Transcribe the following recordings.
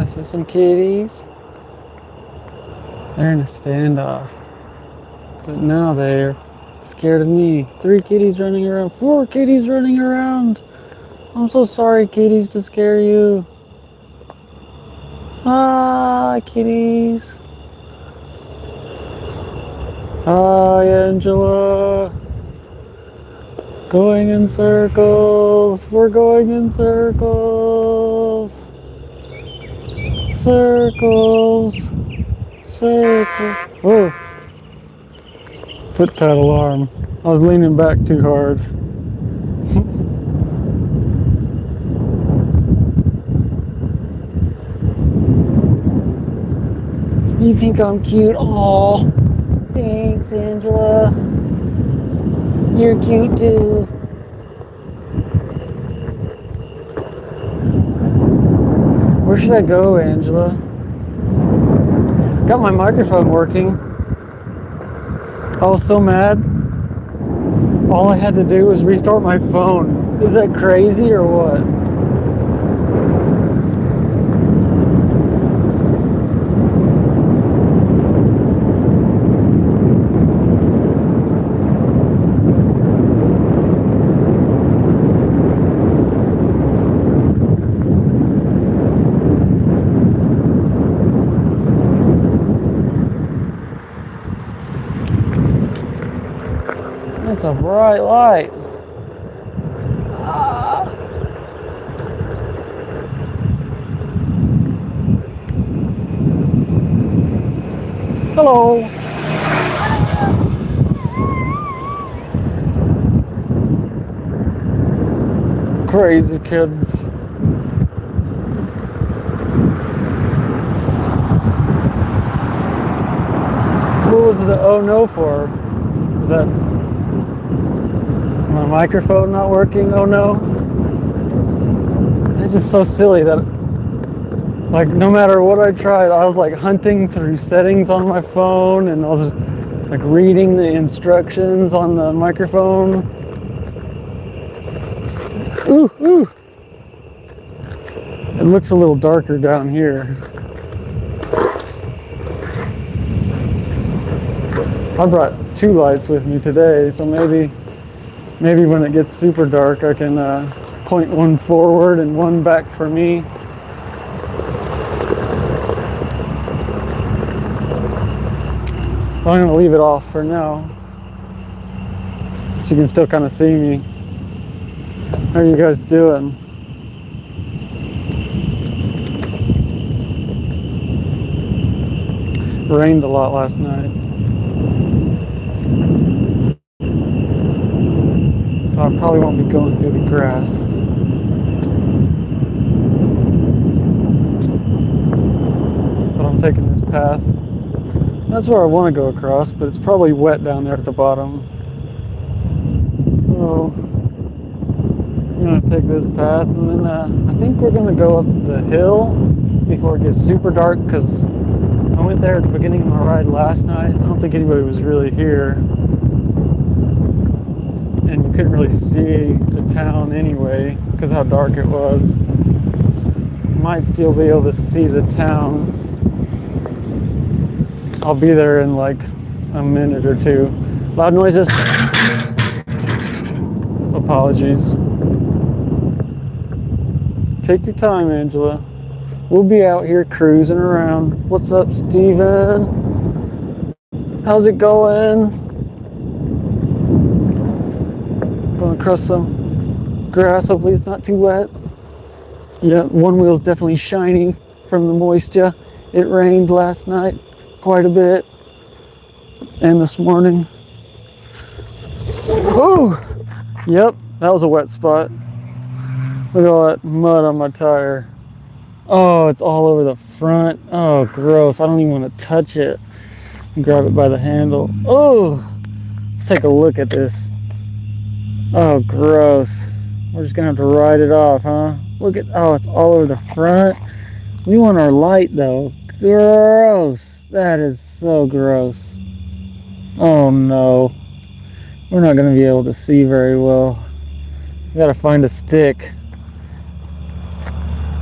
see some kitties. They're in a standoff. But now they're scared of me. 3 kitties running around. 4 kitties running around. I'm so sorry, kitties, to scare you. Ah, kitties. Hi, Angela. Going in circles. We're going in circles. Circles. Circles. Whoa. Foot pad alarm. I was leaning back too hard. You think I'm cute? Aw. Thanks, Angela. You're cute too. Where should I go, Angela? Got my microphone working. I was so mad. All I had to do was restart my phone. Is that crazy or what? That's a bright light. Ah. Hello. Crazy kids. What was the oh no for? Was that my microphone not working? Oh no. It's just so silly that, like, no matter what I tried, I was like hunting through settings on my phone, and I was like reading the instructions on the microphone. Ooh, ooh. It looks a little darker down here. I brought 2 lights with me today, so maybe when it gets super dark, I can point one forward and one back for me. I'm gonna leave it off for now, so you can still kind of see me. How are you guys doing? It rained a lot last night, so I probably won't be going through the grass. But I'm taking this path. That's where I want to go across, but it's probably wet down there at the bottom. So I'm gonna take this path, and then I think we're gonna go up the hill before it gets super dark, because I went there at the beginning of my ride last night. I don't think anybody was really here, and you couldn't really see the town anyway because how dark it was. Might still be able to see the town. I'll be there in like a minute or 2. Loud noises. Apologies. Take your time, Angela. We'll be out here cruising around. What's up, Steven? How's it going? Going across some grass. Hopefully it's not too wet. Yeah, one wheel's definitely shiny from the moisture. It rained last night quite a bit, and this morning. Oh, yep, that was a wet spot. Look at all that mud on my tire. Oh, it's all over the front. Oh, gross. I don't even want to touch it. Grab it by the handle. Oh, let's take a look at this. Oh, gross. We're just gonna have to ride it off, huh? Look at, oh, it's all over the front. We want our light though. Gross. That is so gross. Oh no. We're not gonna be able to see very well. We gotta find a stick.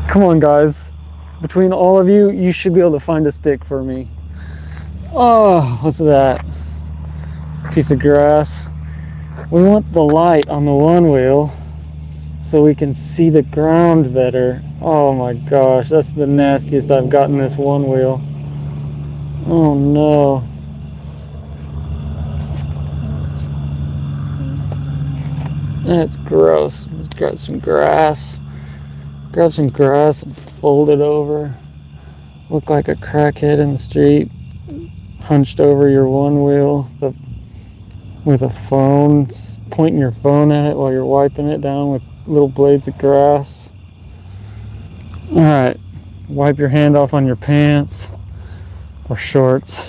Come on, guys. between all of you, you should be able to find a stick for me. Oh, what's that? Piece of grass. We want the light on the one wheel so we can see the ground better. Oh my gosh, that's the nastiest I've gotten this one wheel. Oh no. That's gross. Let's grab some grass. Grab some grass and fold it over. Look like a crackhead in the street. Hunched over your one wheel with a phone, pointing your phone at it while you're wiping it down with little blades of grass. All right, wipe your hand off on your pants or shorts.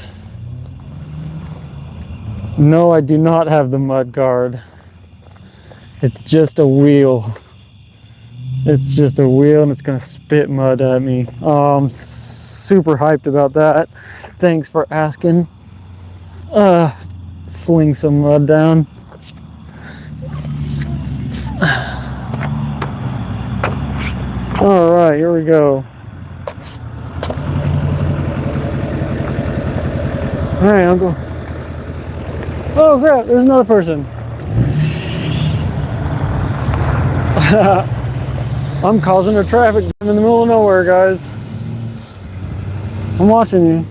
No, I do not have the mud guard. It's just a wheel. It's just a wheel and it's gonna spit mud at me. Oh, I'm super hyped about that. Thanks for asking. Sling some mud down. All right, here we go. All right, Uncle. Oh crap, there's another person. I'm causing a traffic jam in the middle of nowhere, guys. I'm watching you.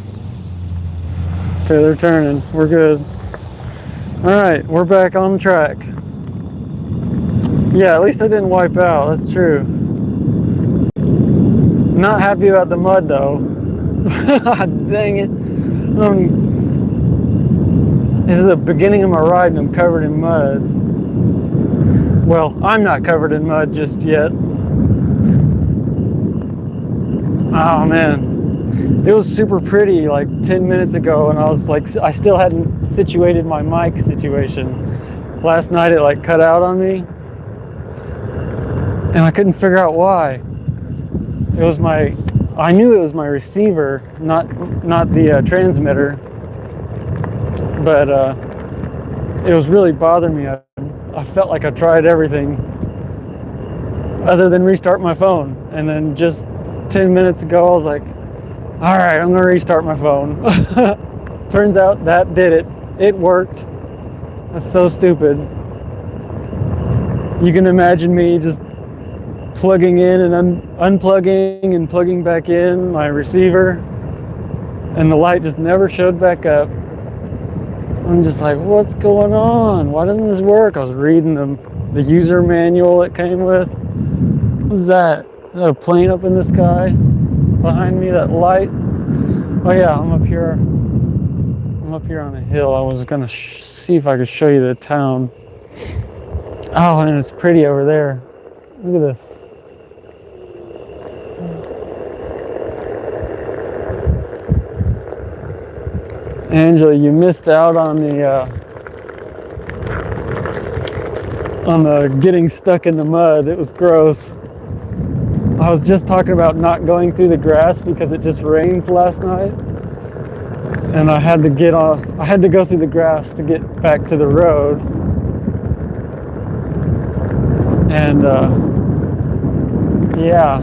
Okay, they're turning. We're good. All right, we're back on the track. Yeah, at least I didn't wipe out. That's true. Not happy about the mud though. Dang it. This is the beginning of my ride and I'm covered in mud. Well, I'm not covered in mud just yet. Oh man, it was super pretty like 10 minutes ago and I was like, I still hadn't situated my mic situation. Last night it like cut out on me and I couldn't figure out why. I knew it was my receiver, not the transmitter, but it was really bothering me. I felt like I tried everything other than restart my phone. And then just 10 minutes ago, I was like, all right, I'm gonna restart my phone. Turns out that did it. It worked. That's so stupid. You can imagine me just plugging in and unplugging and plugging back in my receiver, and the light just never showed back up. I'm just like, what's going on? Why doesn't this work? I was reading the user manual it came with. What's that? Is that a plane up in the sky behind me? That light? Oh yeah, I'm up here. I'm up here on a hill. I was gonna see if I could show you the town. Oh, and it's pretty over there. Look at this. Angela, you missed out on the getting stuck in the mud. It was gross. I was just talking about not going through the grass because it just rained last night, and I had to go through the grass to get back to the road, and yeah,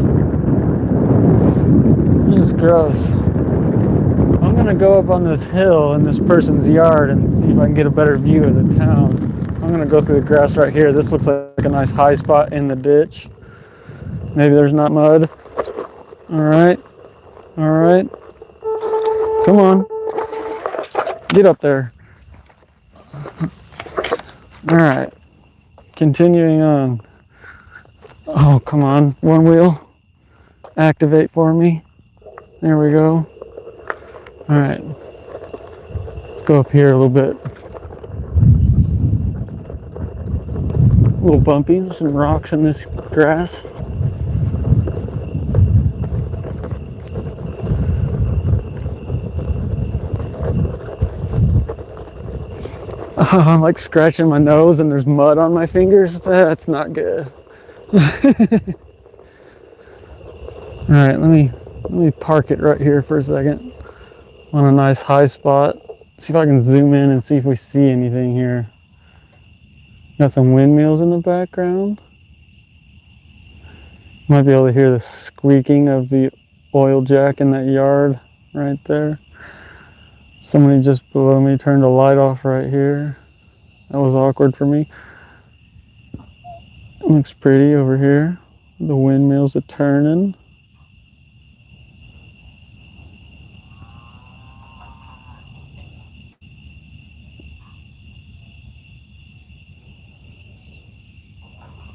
it was gross. I'm gonna go up on this hill in this person's yard and see if I can get a better view of the town. I'm gonna go through the grass right here. This looks like a nice high spot in the ditch. Maybe there's not mud. All right, come on, get up there. All right, continuing on. Oh, come on, one wheel, activate for me. There we go. All right, let's go up here a little bit. A little bumpy, there's some rocks in this grass. I'm like scratching my nose and there's mud on my fingers. That's not good. All right, let me park it right here for a second on a nice high spot. See if I can zoom in and see if we see anything here. Got some windmills in the background. Might be able to hear the squeaking of the oil jack in that yard right there. Somebody just below me turned a light off right here. That was awkward for me. It looks pretty over here. The windmills are turning.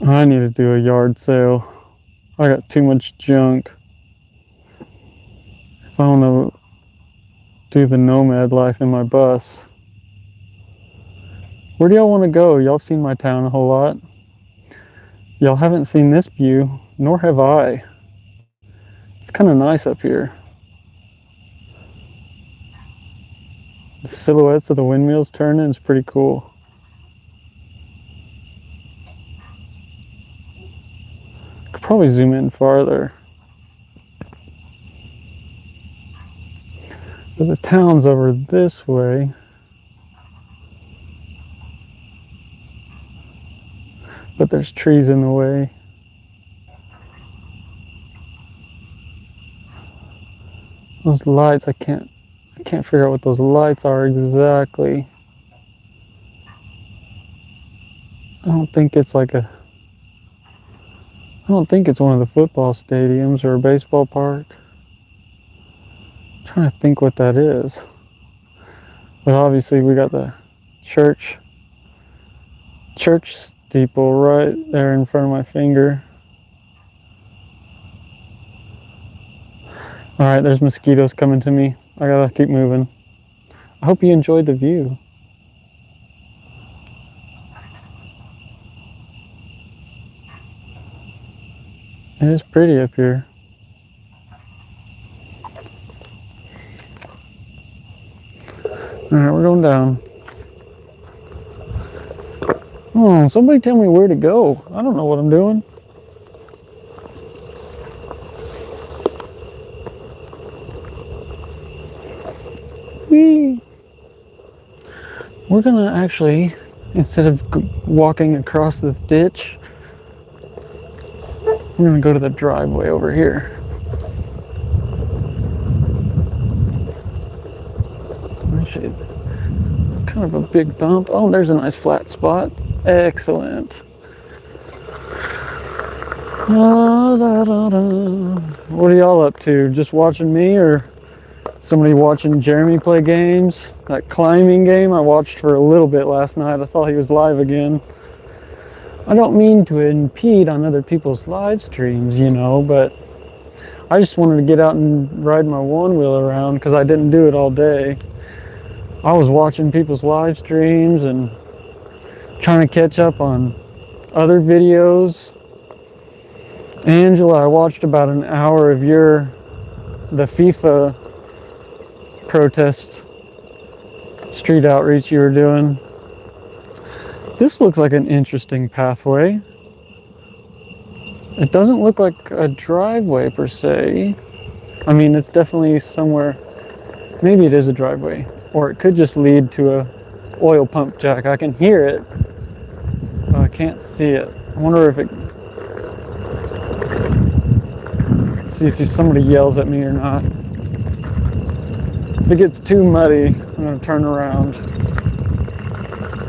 I need to do a yard sale. I got too much junk. If I want to do the nomad life in my bus. Where do y'all want to go? Y'all have seen my town a whole lot. Y'all haven't seen this view, nor have I. It's kind of nice up here. The silhouettes of the windmills turning is pretty cool. Could probably zoom in farther. But the town's over this way. But there's trees in the way. Those lights, I can't figure out what those lights are exactly. I don't think it's one of the football stadiums or a baseball park. I'm trying to think what that is. But obviously we got the church steeple right there in front of my finger. All right, there's mosquitoes coming to me. I gotta keep moving. I hope you enjoyed the view. It is pretty up here. All right, we're going down. Oh, somebody tell me where to go. I don't know what I'm doing. Whee! We're gonna actually, instead of walking across this ditch, we're gonna go to the driveway over here. Actually, it's kind of a big bump. Oh, there's a nice flat spot. Excellent. What are y'all up to? Just watching me or somebody watching Jeremy play games? That climbing game I watched for a little bit last night. I saw he was live again. I don't mean to impede on other people's live streams, you know, but I just wanted to get out and ride my one wheel around because I didn't do it all day. I was watching people's live streams and trying to catch up on other videos. Angela, I watched about an hour of the FIFA protest street outreach you were doing. This looks like an interesting pathway. It doesn't look like a driveway per se. I mean, it's definitely somewhere, maybe it is a driveway, or it could just lead to a oil pump jack. I can hear it, but I can't see it. I wonder if see if somebody yells at me or not. If it gets too muddy, I'm gonna turn around.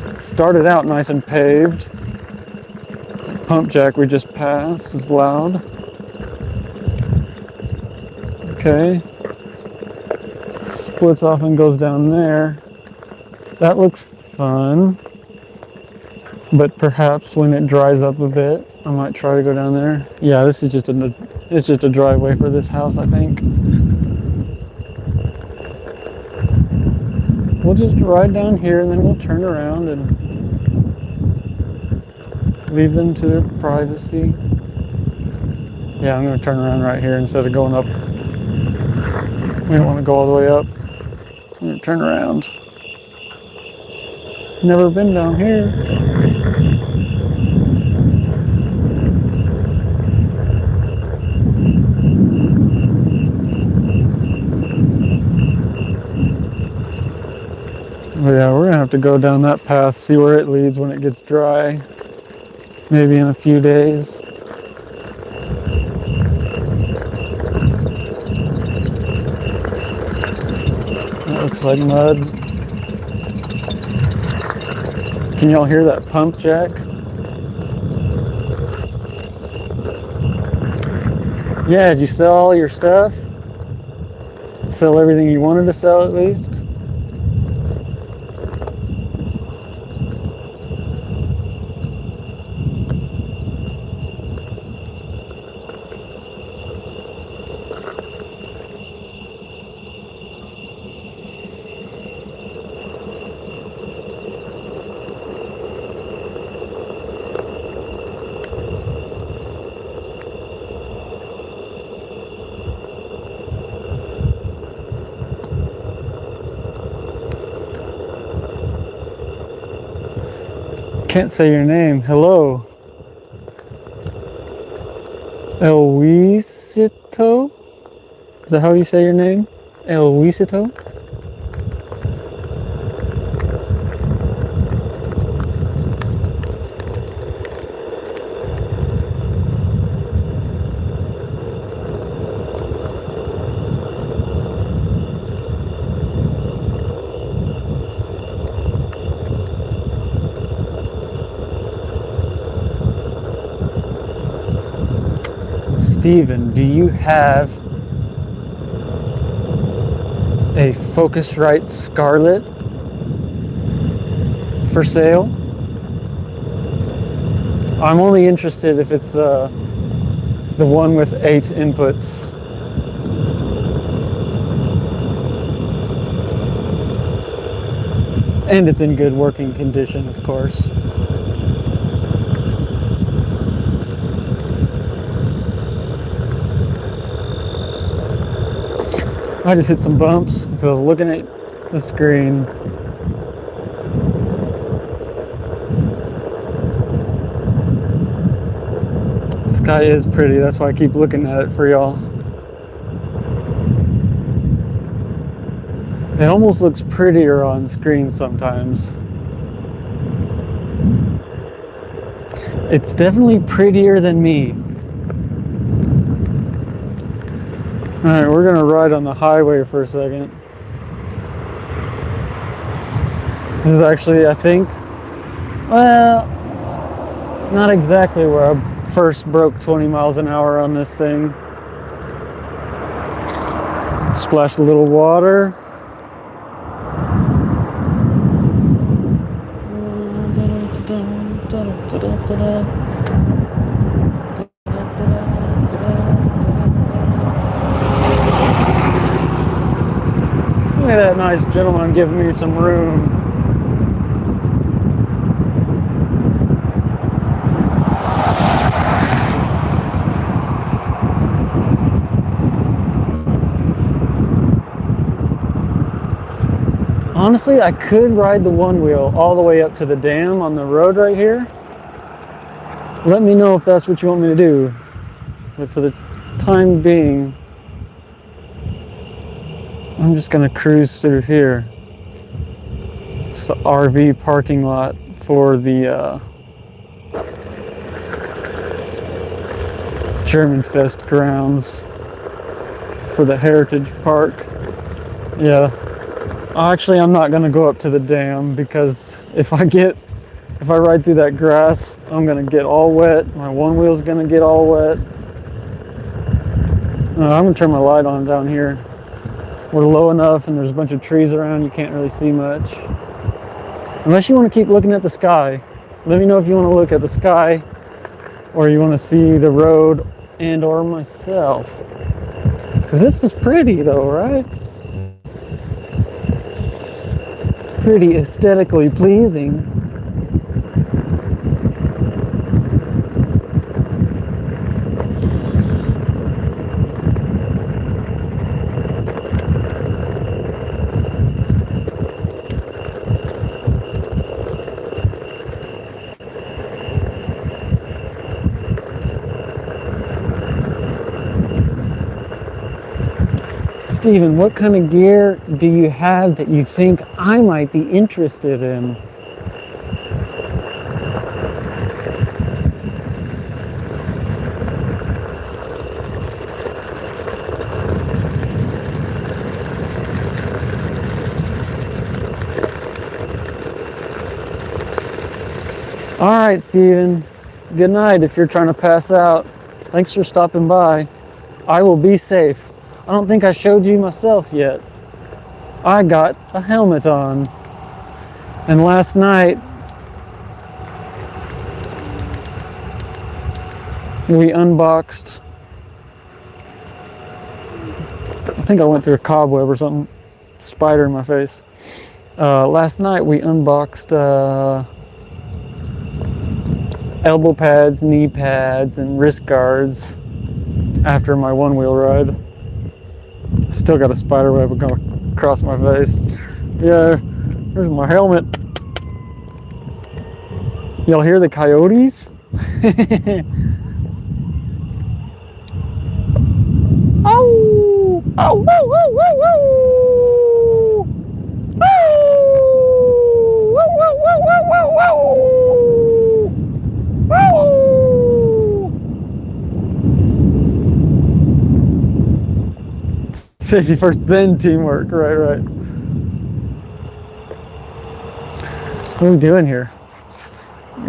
It started out nice and paved. The pump jack we just passed is loud. Okay. Splits off and goes down there. That looks fun. But perhaps when it dries up a bit, I might try to go down there. Yeah, this is just a driveway for this house, I think. We'll just ride down here and then we'll turn around and leave them to their privacy. Yeah, I'm gonna turn around right here instead of going up. We don't want to go all the way up. I'm gonna turn around. Never been down here. Yeah, we're gonna have to go down that path, see where it leads when it gets dry. Maybe in a few days. Looks like mud. Can y'all hear that pump jack? Yeah, did you sell all your stuff? Sell everything you wanted to sell at least? Can't say your name. Hello. Elwisito? Is that how you say your name? Elwisito? Steven, do you have a Focusrite Scarlett for sale? I'm only interested if it's the one with 8 inputs. And it's in good working condition, of course. I just hit some bumps because I was looking at the screen. The sky is pretty, that's why I keep looking at it for y'all. It almost looks prettier on screen sometimes. It's definitely prettier than me. Alright, we're gonna ride on the highway for a second. This is actually, I think, well, not exactly where I first broke 20 miles an hour on this thing. Splashed a little water. Look at that nice gentleman giving me some room. Honestly, I could ride the one wheel all the way up to the dam on the road right here. Let me know if that's what you want me to do. But for the time being, I'm just gonna cruise through here. It's the RV parking lot for the German Fest grounds for the Heritage Park. Yeah. Actually, I'm not gonna go up to the dam because if I ride through that grass, I'm gonna get all wet. My one wheel's gonna get all wet. I'm gonna turn my light on down here. We're low enough and there's a bunch of trees around, you can't really see much. Unless you want to keep looking at the sky. Let me know if you want to look at the sky or you want to see the road and or myself. Because this is pretty though, right? Pretty aesthetically pleasing. Steven, what kind of gear do you have that you think I might be interested in? All right, Steven. Good night if you're trying to pass out. Thanks for stopping by. I will be safe. I don't think I showed you myself yet. I got a helmet on. And last night, we unboxed, I think I went through a cobweb or something, spider in my face. Last night we unboxed elbow pads, knee pads, and wrist guards after my one-wheel ride. Still got a spider web going across my face. Yeah, there's my helmet. Y'all hear the coyotes? Oh! Oh! Woo! Woo! Woo! Woo! Woo! Woo! Woo! Woo! Woo! Woo! Safety first, then teamwork. Right. What are we doing here?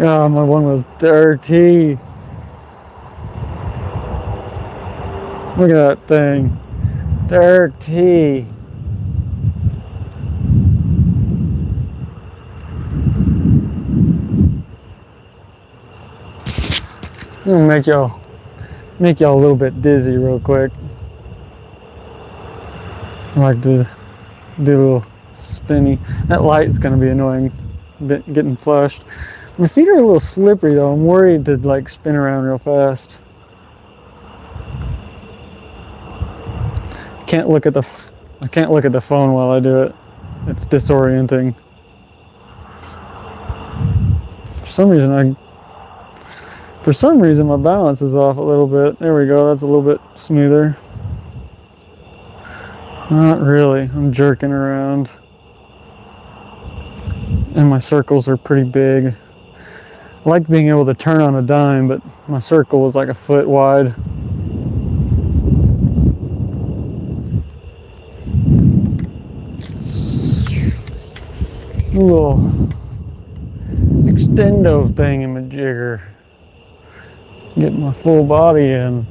Oh, my one was dirty. Look at that thing. Dirty. I'm gonna make y'all a little bit dizzy real quick. I like to do a little spinny. That light's gonna be annoying, getting flushed. My feet are a little slippery though. I'm worried to like spin around real fast. I can't look at the phone while I do it. It's disorienting. For some reason my balance is off a little bit. There we go. That's a little bit smoother. Not really. I'm jerking around. And my circles are pretty big. I like being able to turn on a dime, but my circle was like a foot wide. A little extendo thingamajigger. Get my full body in.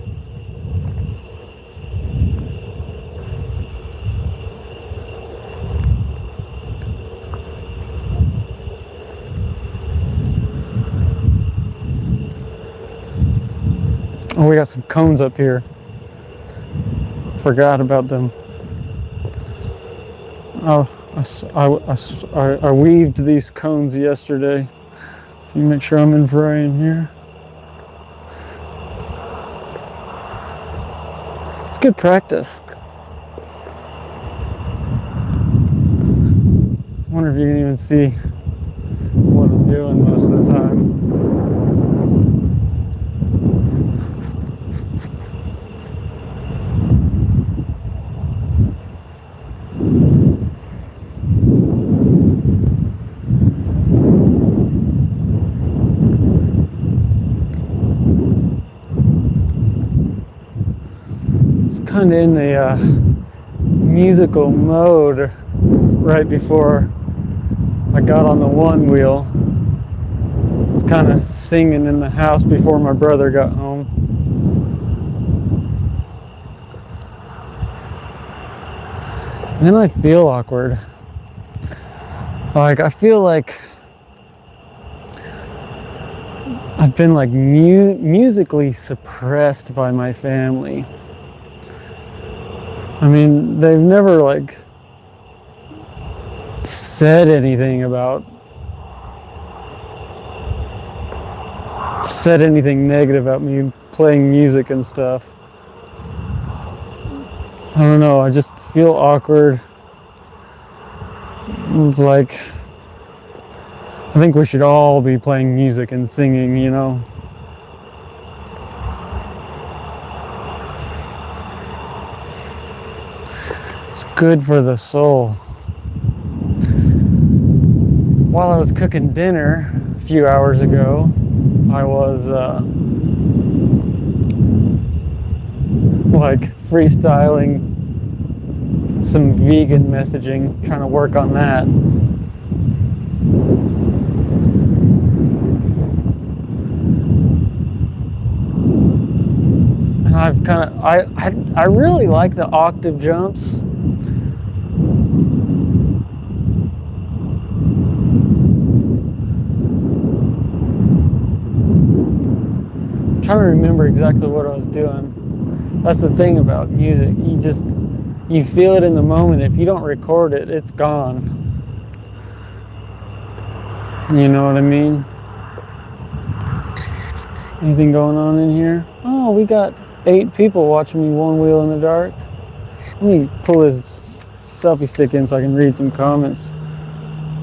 Oh, we got some cones up here. Forgot about them. Oh, I weaved these cones yesterday. Let me make sure I'm in frame here. It's good practice. I wonder if you can even see what I'm doing most of the time. Kind of in the musical mode right before I got on the one wheel. I was kind of singing in the house before my brother got home. And then I feel awkward. Like I feel like I've been like musically suppressed by my family. I mean, they've never like said anything negative about me playing music and stuff. I don't know, I just feel awkward. It's like, I think we should all be playing music and singing, you know? It's good for the soul. While I was cooking dinner a few hours ago, I was like freestyling some vegan messaging, trying to work on that. I've kind of, I really like the octave jumps. I'm trying to remember exactly what I was doing. That's the thing about music. You feel it in the moment. If you don't record it, it's gone. You know what I mean? Anything going on in here? Oh, we got 8 people watching me one wheel in the dark. Let me pull this selfie stick in so I can read some comments.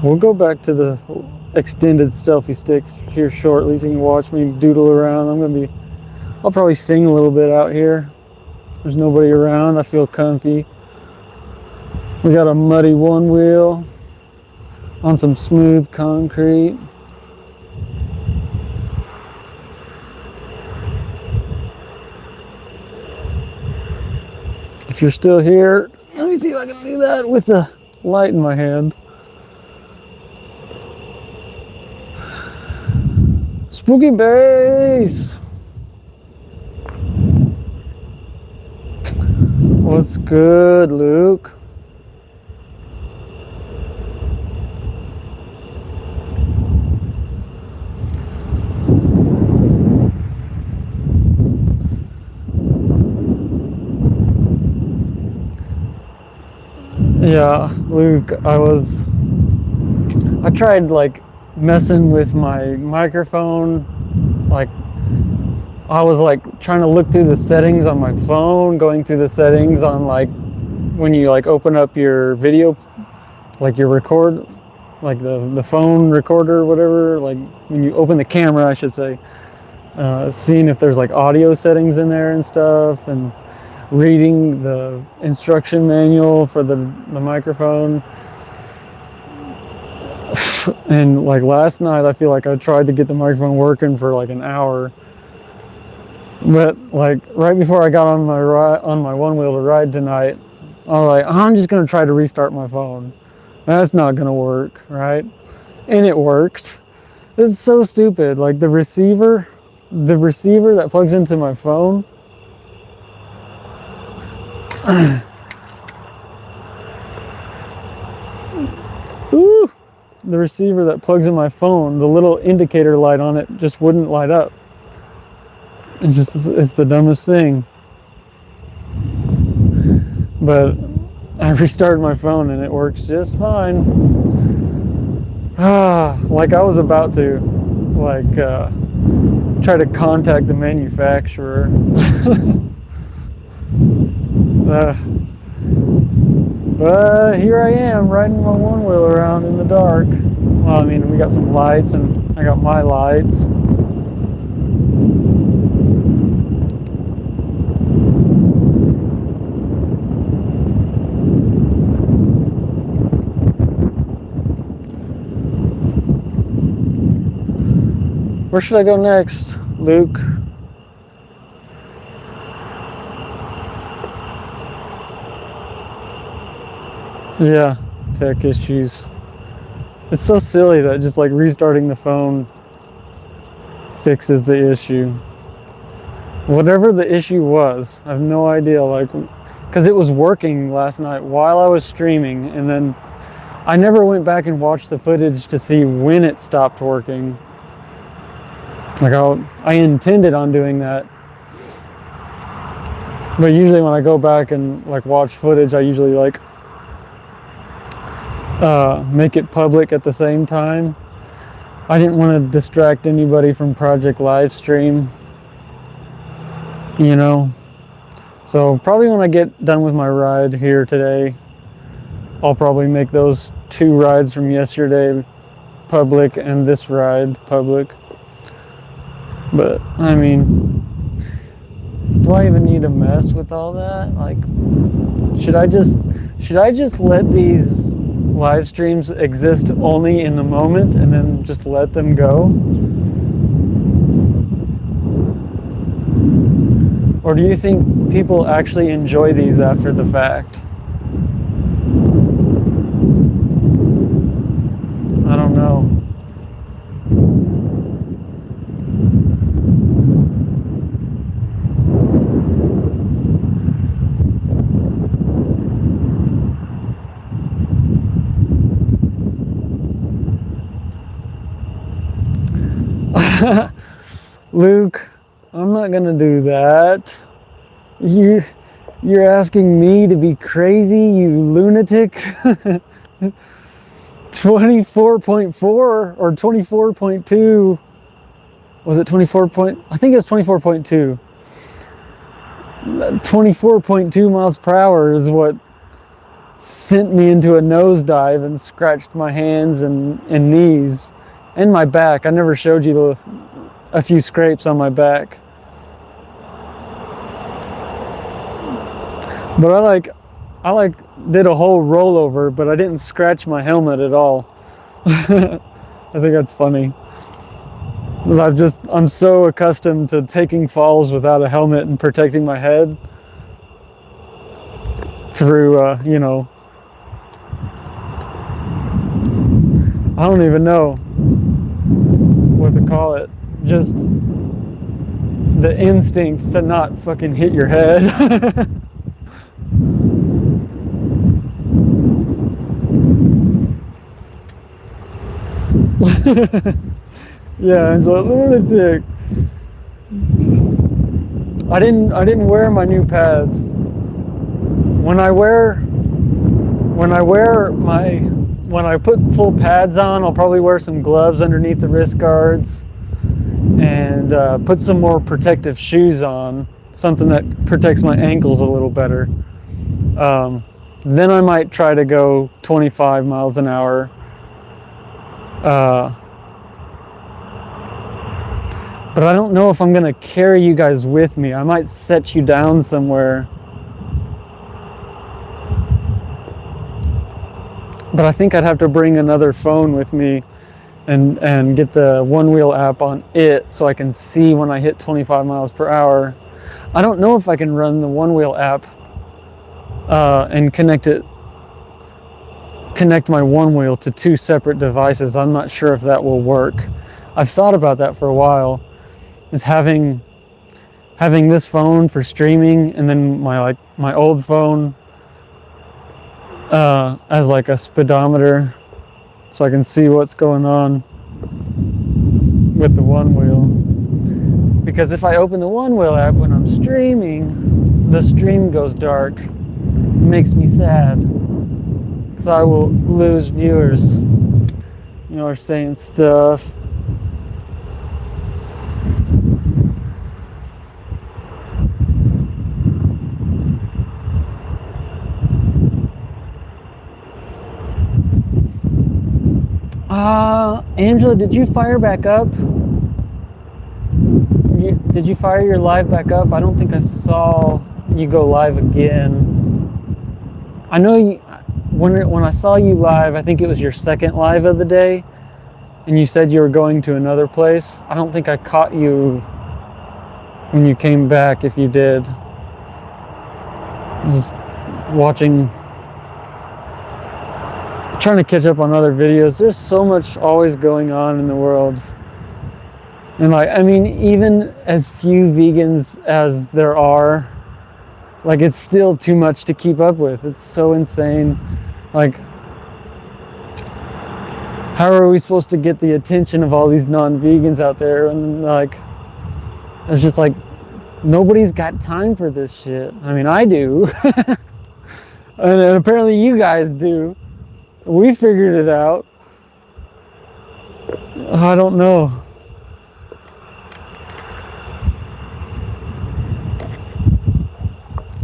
We'll go back to the extended selfie stick here shortly so you can watch me doodle around. I'll probably sing a little bit out here. There's nobody around. I feel comfy. We got a muddy one wheel on some smooth concrete. If you're still here, let me see if I can do that with the light in my hand. Spooky bass! What's good, Luke? Yeah, Luke, I tried like messing with my microphone. Like, I was like trying to look through the settings on my phone, going through the settings on like when you like open up your video, like your record, like the phone recorder or whatever, like when you open the camera, I should say, seeing if there's like audio settings in there and stuff, and reading the instruction manual for the microphone. And like last night, I feel like I tried to get the microphone working for like an hour, but like right before I got on my one wheel to ride tonight, I was like, I'm just gonna try to restart my phone. That's not gonna work, right? And it worked. It's so stupid. Like the receiver that plugs into my phone, ooh, the receiver that plugs in my phone, the little indicator light on it just wouldn't light up. It's the dumbest thing. But I restarted my phone and it works just fine. Like I was about to try to contact the manufacturer. But here I am riding my one wheel around in the dark. Well, I mean, we got some lights and I got my lights. Where should I go next, Luke? Yeah, tech issues. It's so silly that just like restarting the phone fixes the issue. Whatever the issue was, I have no idea, like, because it was working last night while I was streaming, and then I never went back and watched the footage to see when it stopped working. Like I intended on doing that, but usually when I go back and like watch footage, I usually like make it public at the same time. I didn't want to distract anybody from Project Livestream, you know. So probably when I get done with my ride here today, I'll probably make those 2 rides from yesterday public and this ride public. But I mean, do I even need to mess with all that? Like, should I just let these live streams exist only in the moment and then just let them go? Or do you think people actually enjoy these after the fact? I don't know. Luke, I'm not gonna do that. You're asking me to be crazy, you lunatic. 24.4 or 24.2. Was it 24 point? I think it was 24.2. 24.2 miles per hour is what sent me into a nosedive and scratched my hands and knees and my back. I never showed you a few scrapes on my back. But I did a whole rollover, but I didn't scratch my helmet at all. I think that's funny. I'm so accustomed to taking falls without a helmet and protecting my head through, I don't even know what to call it. Just the instinct to not fucking hit your head. Yeah, Angela, lunatic. I didn't wear my new pads. When I put full pads on, I'll probably wear some gloves underneath the wrist guards and put some more protective shoes on, something that protects my ankles a little better. Then I might try to go 25 miles an hour. But I don't know if I'm gonna carry you guys with me. I might set you down somewhere. But I think I'd have to bring another phone with me and get the One Wheel app on it so I can see when I hit 25 miles per hour. I don't know if I can run the One Wheel app and connect my One Wheel to two separate devices. I'm not sure if that will work. I've thought about that for a while. Is having this phone for streaming and then my old phone as like a speedometer so I can see what's going on with the One Wheel. Because if I open the One Wheel app when I'm streaming, the stream goes dark. It makes me sad. So I will lose viewers. Are saying stuff. Angela, did you fire back up? Did you fire your live back up? I don't think I saw you go live again. I know when I saw you live, I think it was your second live of the day, and you said you were going to another place. I don't think I caught you when you came back, if you did. I was watching, trying to catch up on other videos. There's so much always going on in the world. And even as few vegans as there are, it's still too much to keep up with. It's so insane. How are we supposed to get the attention of all these non-vegans out there? And it's just nobody's got time for this shit. I do. And apparently you guys do. We figured it out. I don't know.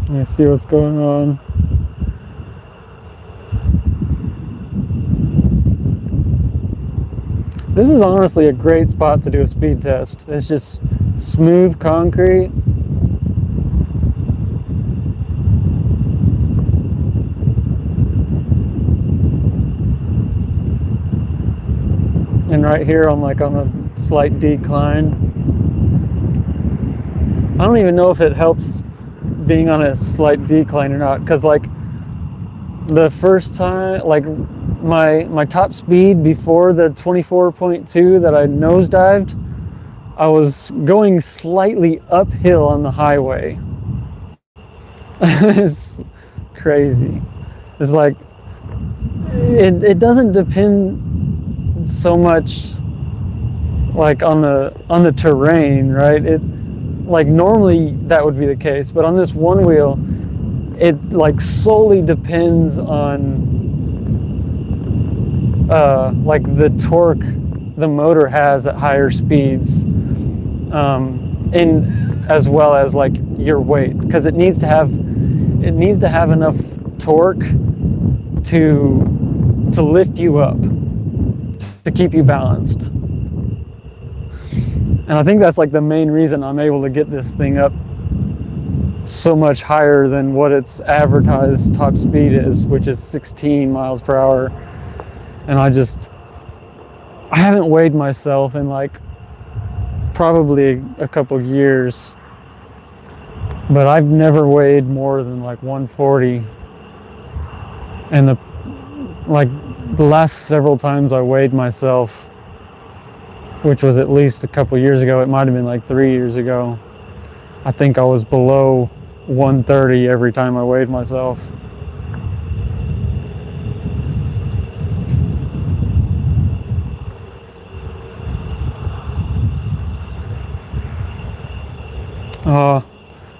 Let me see what's going on. This is honestly a great spot to do a speed test. It's just smooth concrete. And right here I'm on a slight decline. I don't even know if it helps being on a slight decline or not, because the first time, my top speed before the 24.2 that I nosedived, I was going slightly uphill on the highway. It's crazy. It's it doesn't depend so much like on the terrain, right? It like normally that would be the case, but on this one wheel, it like solely depends on like the torque the motor has at higher speeds, and as well as like your weight, because it needs to have enough torque to lift you up, to keep you balanced. And I think that's like the main reason I'm able to get this thing up so much higher than what its advertised top speed is, which is 16 miles per hour. And I haven't weighed myself in like probably a couple years, but I've never weighed more than like 140. And the last several times I weighed myself, which was at least a couple years ago, it might have been like 3 years ago, I think I was below 130 every time I weighed myself.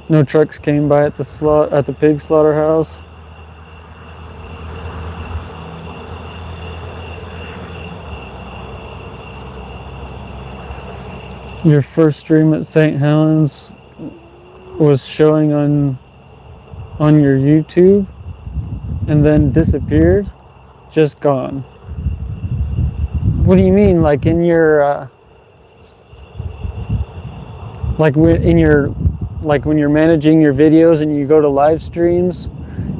No trucks came by at the pig slaughterhouse. Your first stream at St. Helens was showing on your YouTube and then disappeared, just gone. What do you mean? Like in your like when you're managing your videos and you go to live streams,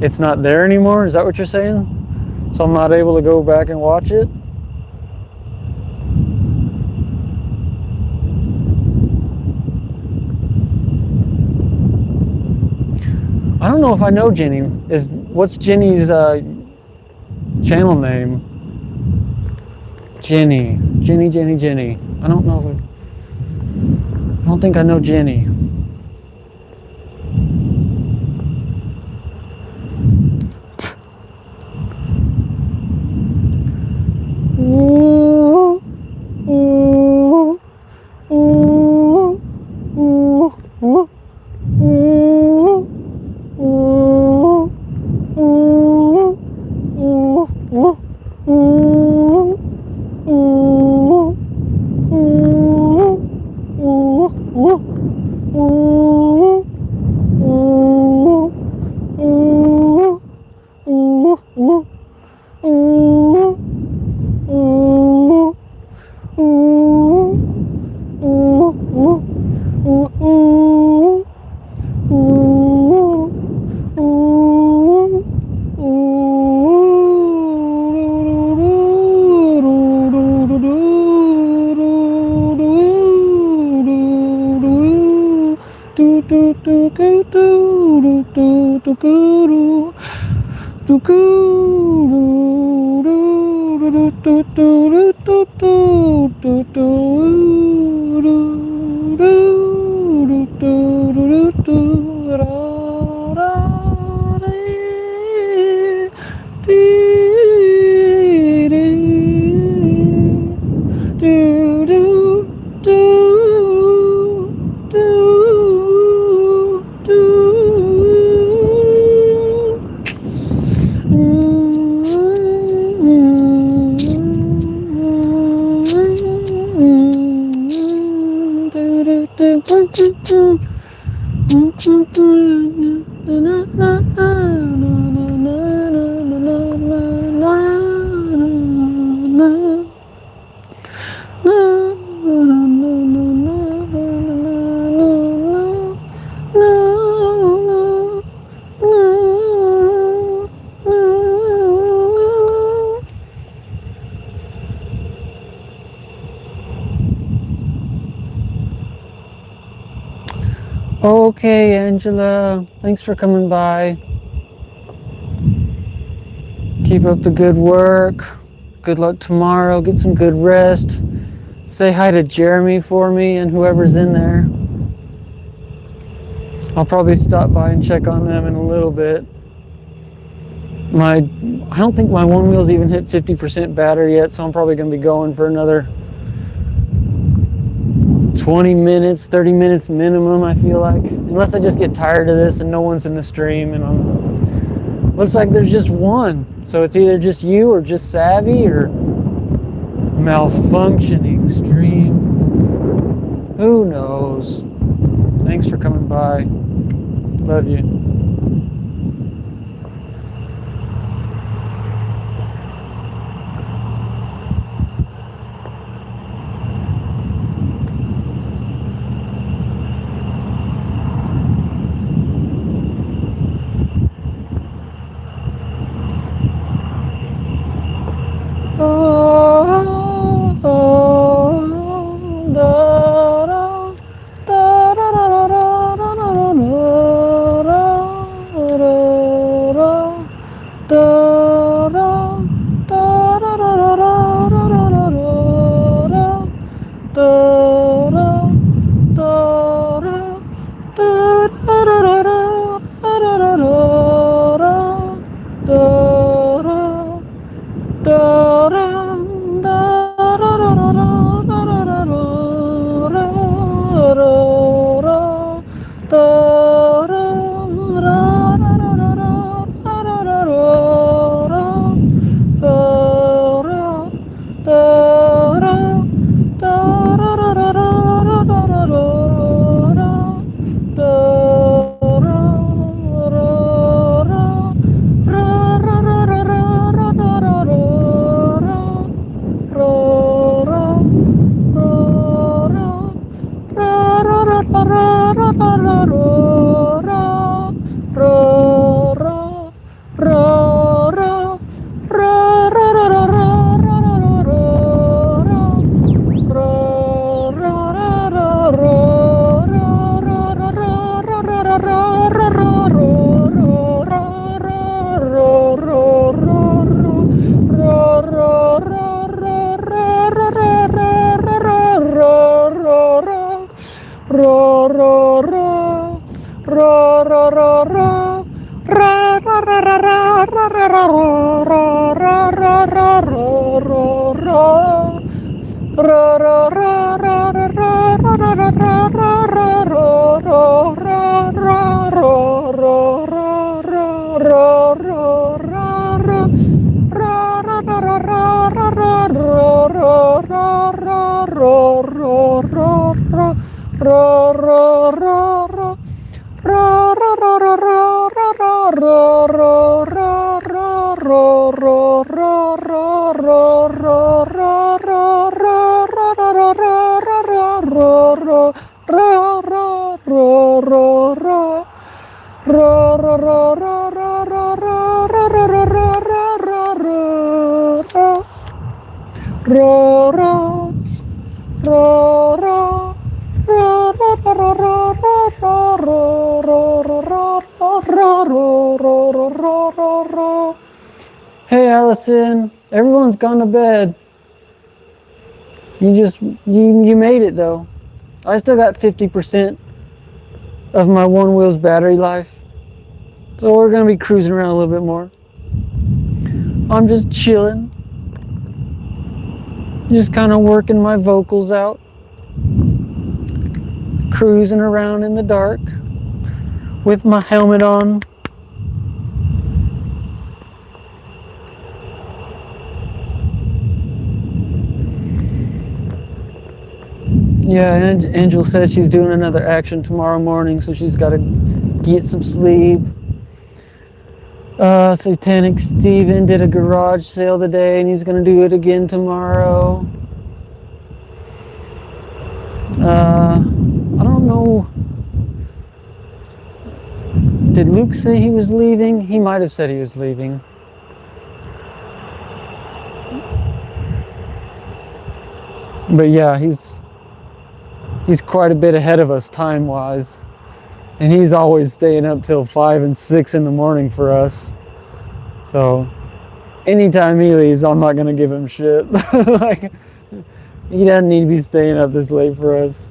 it's not there anymore? Is that what you're saying? So I'm not able to go back and watch it? I don't know if I know Jenny. What's Jenny's channel name? Jenny. I don't know. I don't think I know Jenny. Okay, Angela, thanks for coming by. Keep up the good work. Good luck tomorrow. Get some good rest. Say hi to Jeremy for me and whoever's in there. I'll probably stop by and check on them in a little bit. I don't think my one wheel's even hit 50% battery yet, so I'm probably going to be going for another 20 minutes, 30 minutes minimum, I feel like. Unless I just get tired of this and no one's in the stream and looks like there's just one. So it's either just you or just Savvy or malfunctioning stream. Who knows? Thanks for coming by. Love you. Hey Allison, everyone's gone to bed. You made it though. I still got 50% of my one wheel's battery life. So we're gonna be cruising around a little bit more. I'm just chilling. Just kind of working my vocals out. Cruising around in the dark with my helmet on. Yeah, Angel said she's doing another action tomorrow morning, so she's got to get some sleep. Satanic Steven did a garage sale today, and he's going to do it again tomorrow. I don't know. Did Luke say he was leaving? He might have said he was leaving. But yeah, he's quite a bit ahead of us time-wise. And he's always staying up till 5 and 6 in the morning for us. So anytime he leaves, I'm not gonna give him shit. Like, he doesn't need to be staying up this late for us.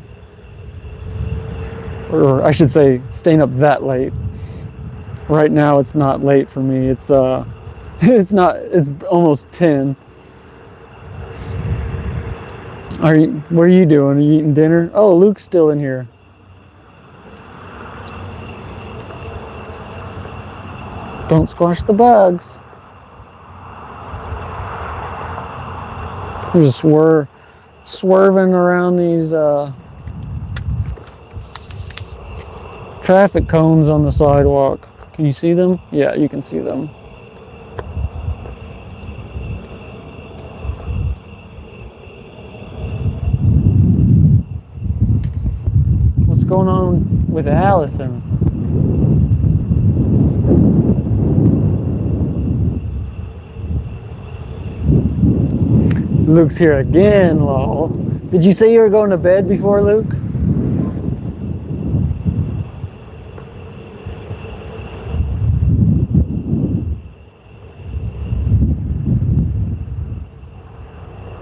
Or I should say, staying up that late. Right now it's not late for me. It's almost 10. What are you doing? Are you eating dinner? Oh, Luke's still in here. Don't squash the bugs. We're just swerving around these traffic cones on the sidewalk. Can you see them? Yeah, you can see them. What's going on with Allison? Luke's here again, lol. Did you say you were going to bed before, Luke?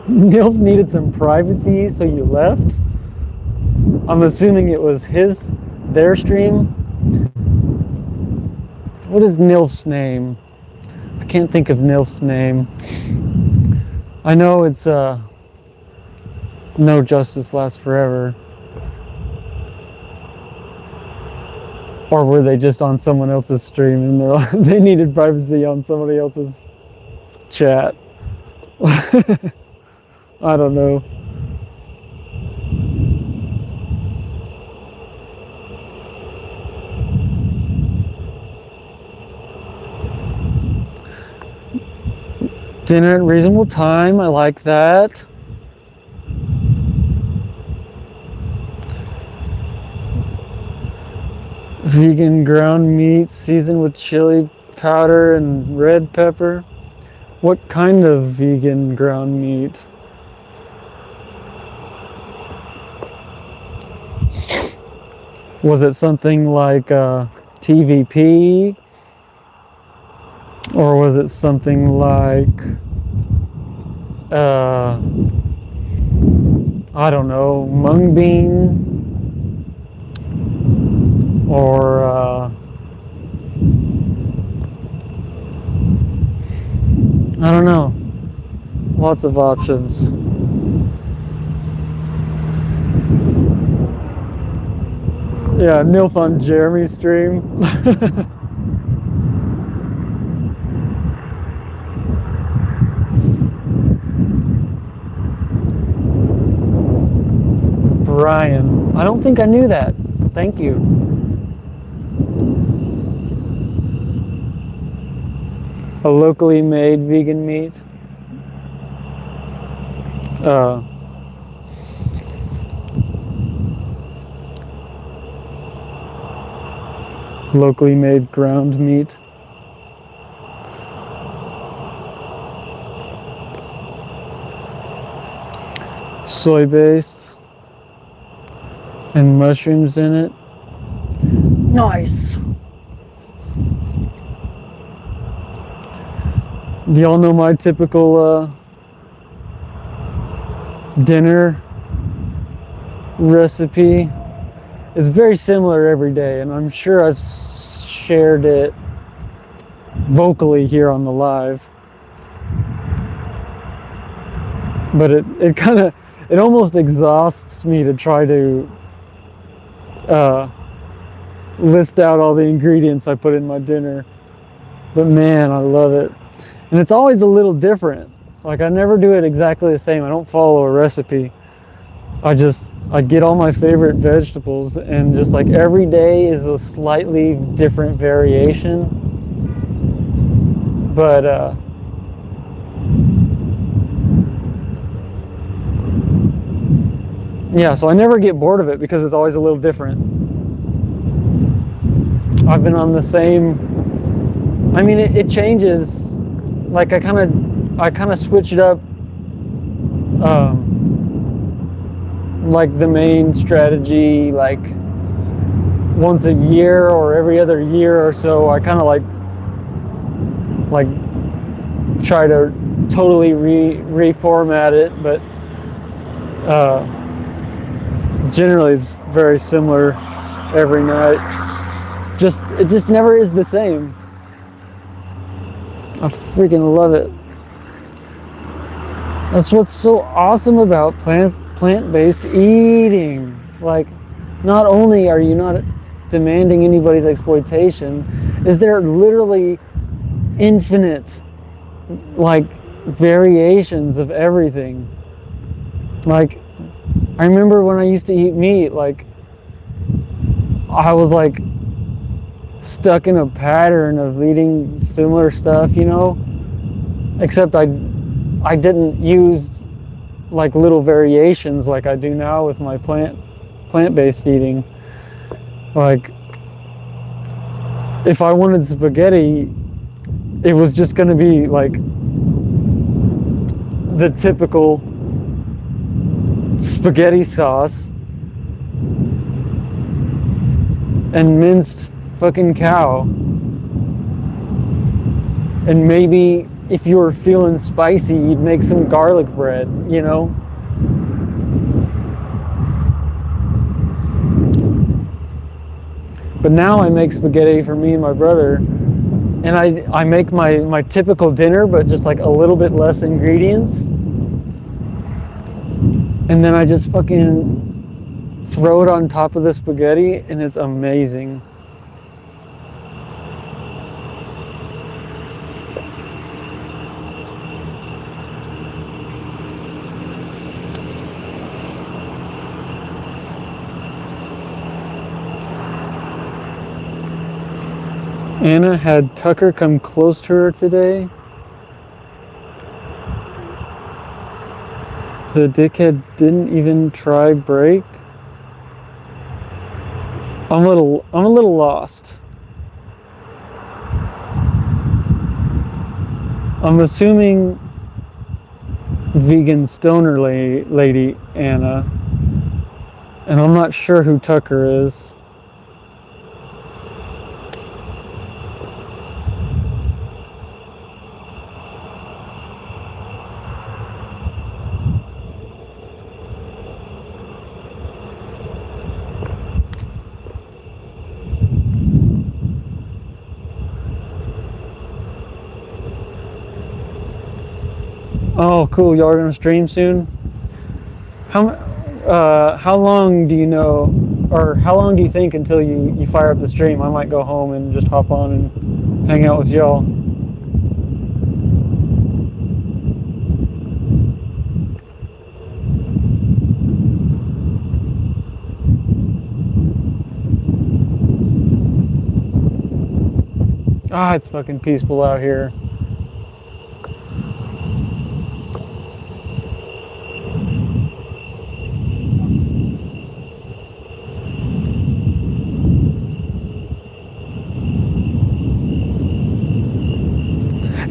Nilf needed some privacy, so you left? I'm assuming it was their stream. What is Nilf's name? I can't think of Nilf's name. I know it's No Justice Lasts Forever. Or were they just on someone else's stream and they needed privacy on somebody else's chat? I don't know. Dinner at reasonable time, I like that. Vegan ground meat seasoned with chili powder and red pepper. What kind of vegan ground meat? Was it something like TVP? Or was it something like, I don't know, mung bean? Or, I don't know. Lots of options. Yeah, Nilf on Jeremy's stream. Brian. I don't think I knew that. Thank you. A locally made vegan meat. Locally made ground meat. Soy based. And mushrooms in it. Nice. Do y'all know my typical dinner recipe? It's very similar every day, and I'm sure I've shared it vocally here on the live. But it almost exhausts me to try to list out all the ingredients I put in my dinner. But man, I love it. And it's always a little different. Like, I never do it exactly the same. I don't follow a recipe. I get all my favorite vegetables, and just like every day is a slightly different variation. But yeah, so I never get bored of it because it's always a little different. I've been on the same, I mean, it changes. Like I kind of switch it up. Like the main strategy, like once a year or every other year or so, I kind of like try to totally reformat it, but generally it's very similar every night. It just never is the same. I freaking love it. That's what's so awesome about plant-based eating. Like, not only are you not demanding anybody's exploitation, is there literally infinite, like, variations of everything. Like, I remember when I used to eat meat, like, I was like stuck in a pattern of eating similar stuff, you know, except I didn't use like little variations like I do now with my plant-based eating. Like, if I wanted spaghetti, it was just going to be like the typical spaghetti sauce and minced fucking cow, and maybe if you were feeling spicy, you'd make some garlic bread, you know. But now I make spaghetti for me and my brother, and I make my typical dinner, but just like a little bit less ingredients, and then I just fucking throw it on top of the spaghetti, and it's amazing. Anna had Tucker come close to her today. The dickhead didn't even try break. I'm a little lost. I'm assuming vegan stoner lady Anna, and I'm not sure who Tucker is. Oh, cool! Y'all are gonna stream soon. How long do you know, or how long do you think until you fire up the stream? I might go home and just hop on and hang out with y'all. Ah, it's fucking peaceful out here.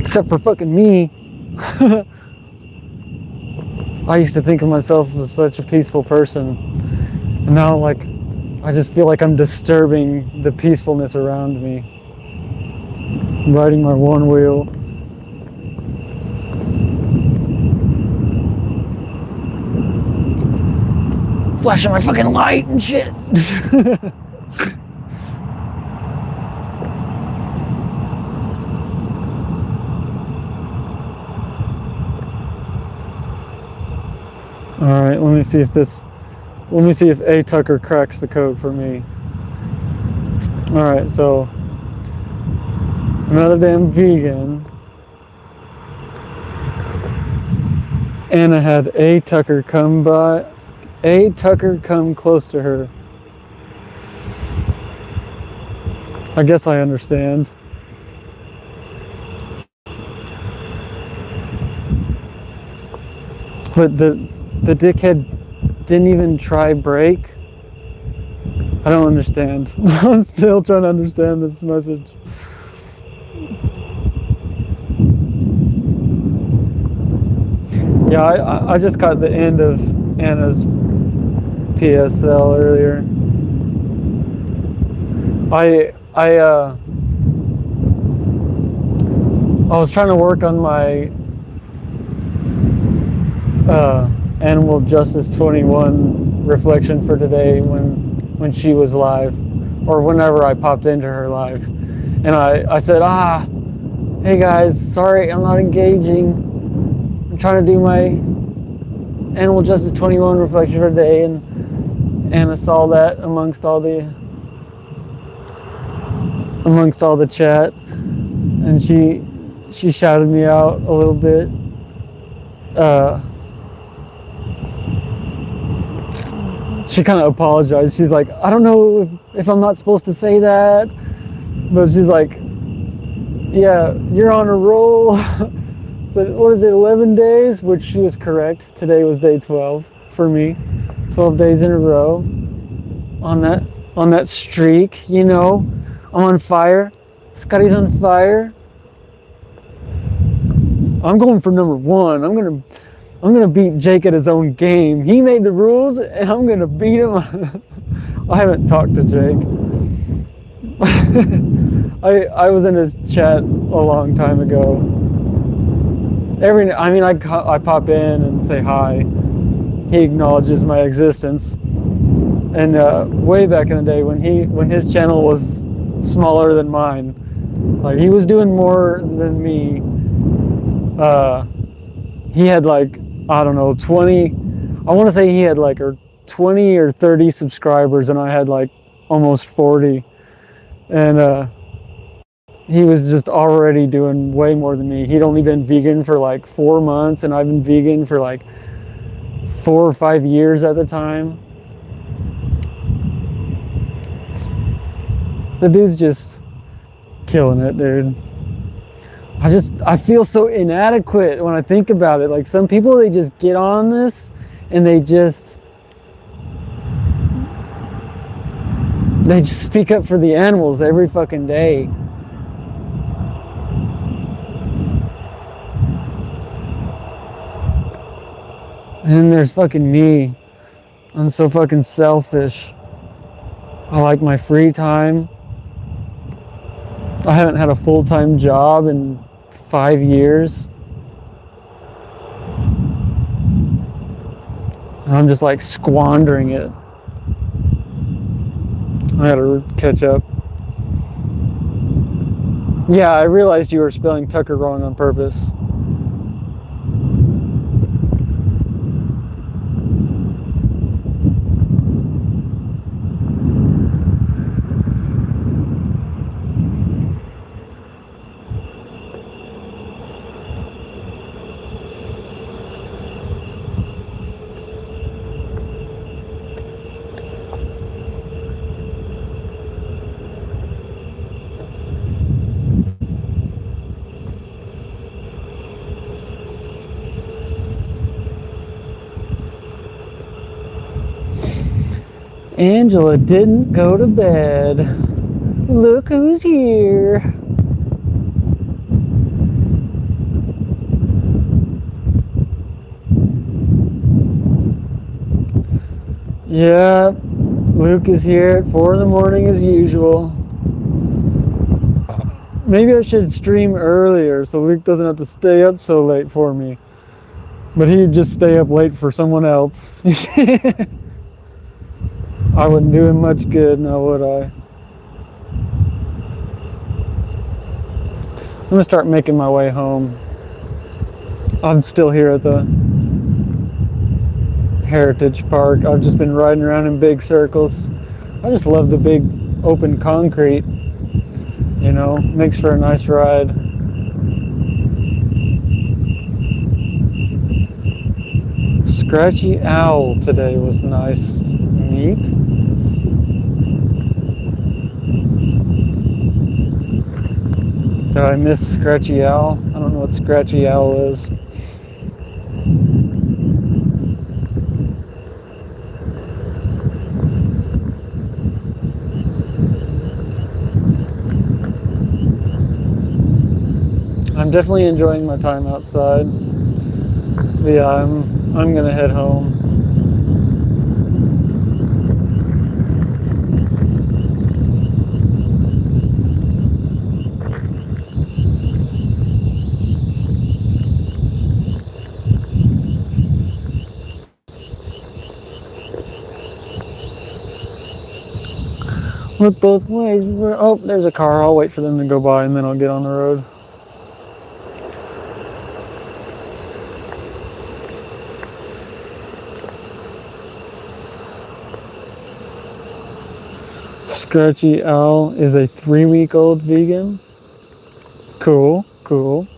Except for fucking me. I used to think of myself as such a peaceful person, and now, like, I just feel like I'm disturbing the peacefulness around me. I'm riding my one wheel. Flashing my fucking light and shit. All right, let me see if A Tucker cracks the code for me. All right, so another damn vegan. Anna had A Tucker come close to her. I guess I understand. But the dickhead didn't even try break. I don't understand. I'm still trying to understand this message. Yeah, I just caught the end of Anna's PSL earlier. I was trying to work on my Animal Justice 21 reflection for today when she was live, or whenever I popped into her live, and I said, hey guys, sorry I'm not engaging. I'm trying to do my Animal Justice 21 Reflection for the Day, and Anna saw that amongst all the chat, and she shouted me out a little bit. She kind of apologized. She's like, I don't know if I'm not supposed to say that, but she's like, yeah, you're on a roll. So what is it, 11 days? Which she was correct. Today was day 12 for me. 12 days in a row on that streak, you know. I'm on fire. Scotty's on fire. I'm going for number 1. I'm gonna beat Jake at his own game. He made the rules, and I'm gonna beat him. I haven't talked to Jake. I was in his chat a long time ago. I pop in and say hi. He acknowledges my existence. And way back in the day when his channel was smaller than mine, like he was doing more than me. He had like, I don't know, 20. I want to say he had like 20 or 30 subscribers, and I had like almost 40. And he was just already doing way more than me. He'd only been vegan for like 4 months, and I've been vegan for like 4 or 5 years at the time. The dude's just killing it, dude. I feel so inadequate when I think about it. Like some people, they just get on this and they just speak up for the animals every fucking day. And then there's fucking me. I'm so fucking selfish. I like my free time. I haven't had a full-time job in 5 years. And I'm just like squandering it. I gotta catch up. Yeah, I realized you were spelling Tucker wrong on purpose. Angela didn't go to bed. Look who's here. Yeah, Luke is here at 4 in the morning as usual. Maybe I should stream earlier so Luke doesn't have to stay up so late for me. But he'd just stay up late for someone else. I wouldn't do him much good, now would I? I'm gonna start making my way home. I'm still here at the Heritage Park. I've just been riding around in big circles. I just love the big open concrete. You know, makes for a nice ride. Scratchy Owl today was nice. Neat. Did I miss Scratchy Owl? I don't know what Scratchy Owl is. I'm definitely enjoying my time outside. But yeah, I'm gonna head home. Look both ways. Oh, there's a car. I'll wait for them to go by and then I'll get on the road. Scratchy Owl is a 3-week-old vegan. Cool, cool.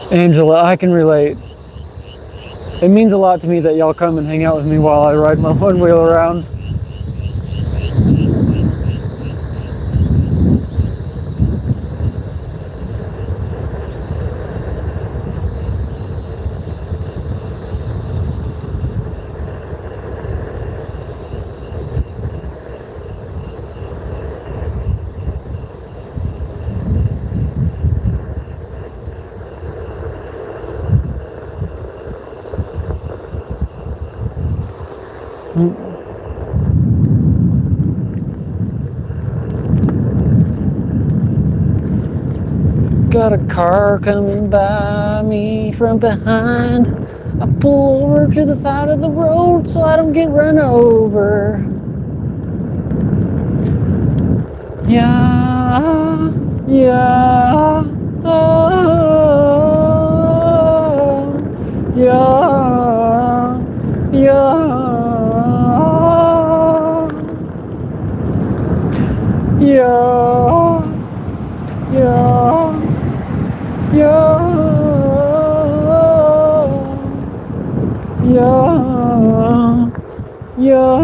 Angela, I can relate. It means a lot to me that y'all come and hang out with me while I ride my one wheel around. Got a car coming by me from behind. I pull over to the side of the road so I don't get run over. Yeah, yeah, yeah, yeah, yeah, yeah. Yeah, yeah, yeah.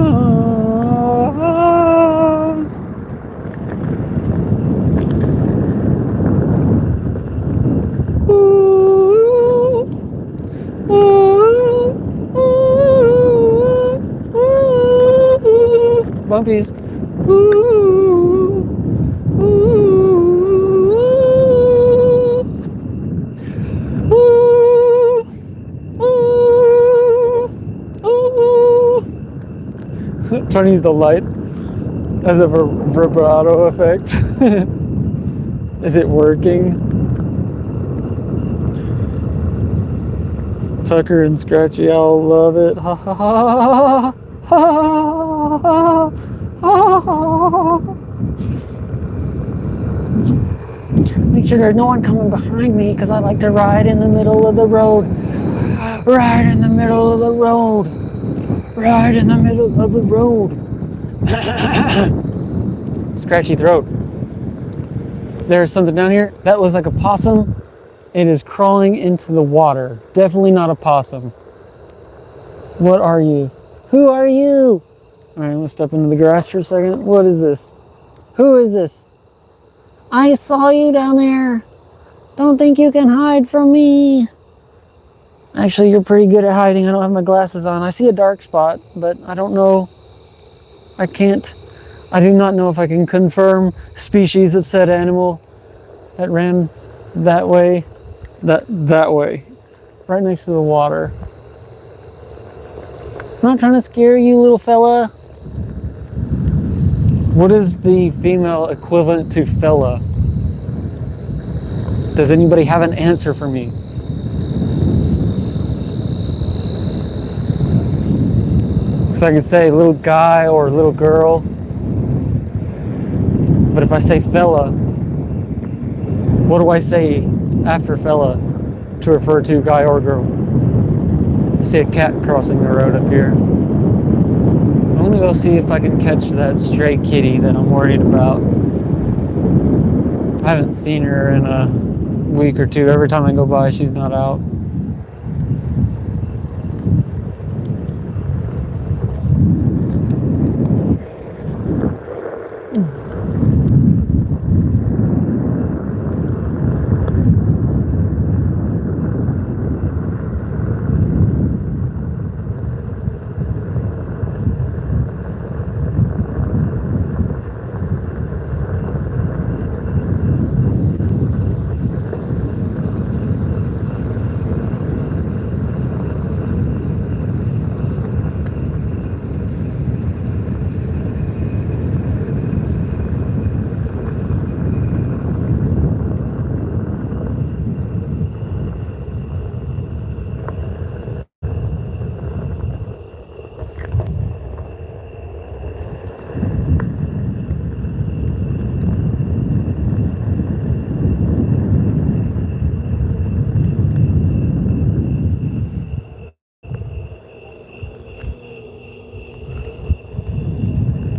Ooh, ooh, ooh, ooh. Bumpies. Ooh, ooh, ooh. Trying to use the light as a vibrato effect. Is it working? Tucker and Scratchy Owl love it. Ha ha ha ha ha ha. Make sure there's no one coming behind me because I like to ride in the middle of the road. Right in the middle of the road. Right in the middle of the road. Scratchy throat. There's something down here. That looks like a possum. It is crawling into the water. Definitely not a possum. What are you? Who are you? All right, I'm gonna step into the grass for a second. What is this? Who is this? I saw you down there. Don't think you can hide from me. Actually, you're pretty good at hiding. I don't have my glasses on. I see a dark spot, but I don't know. I do not know if I can confirm species of said animal that ran that way. That way. Right next to the water. I'm not trying to scare you, little fella. What is the female equivalent to fella? Does anybody have an answer for me? So I can say little guy or little girl. But if I say fella, what do I say after fella to refer to guy or girl? I see a cat crossing the road up here. I'm gonna go see if I can catch that stray kitty that I'm worried about. I haven't seen her in a week or two. Every time I go by, she's not out.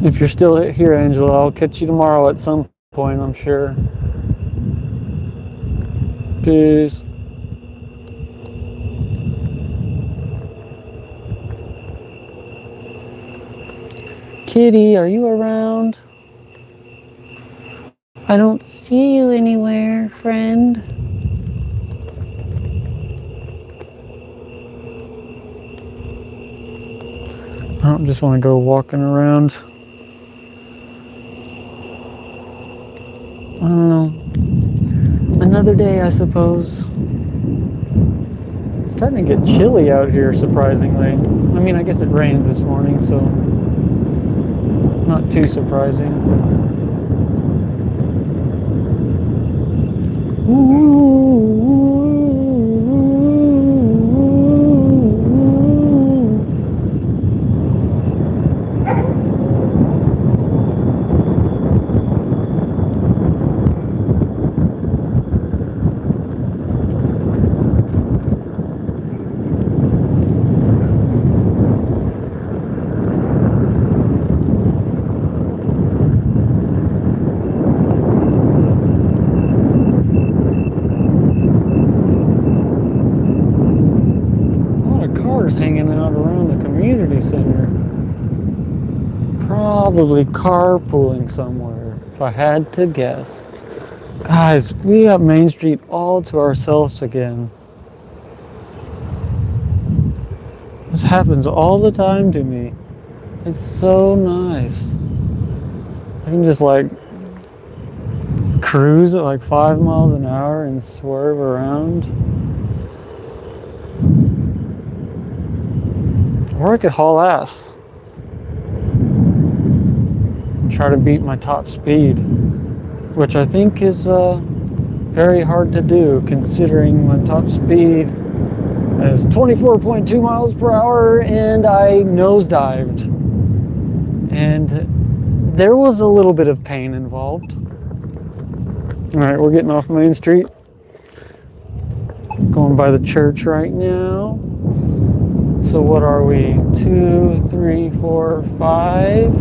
If you're still here, Angela, I'll catch you tomorrow at some point, I'm sure. Peace. Kitty, are you around? I don't see you anywhere, friend. I don't just want to go walking around. I don't know. Another day, I suppose. It's starting to get chilly out here, surprisingly. I mean, I guess it rained this morning, so not too surprising. Hanging out around the community center. Probably carpooling somewhere, if I had to guess. Guys, we have Main Street all to ourselves again. This happens all the time to me. It's so nice. I can just like cruise at like 5 miles an hour and swerve around. Or I could haul ass and try to beat my top speed, which I think is very hard to do considering my top speed is 24.2 miles per hour and I nosedived. And there was a little bit of pain involved. All right, we're getting off Main Street. Going by the church right now. So what are we, 2, 3, 4, 5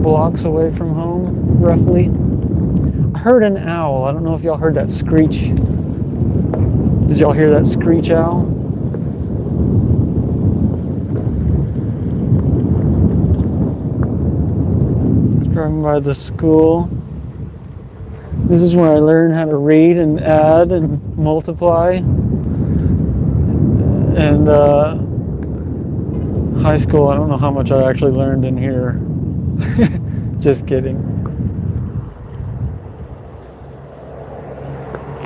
blocks away from home, roughly? I heard an owl. I don't know if y'all heard that screech. Did y'all hear that screech owl? Driving by the school. This is where I learned how to read and add and multiply. And high school, I don't know how much I actually learned in here. Just kidding.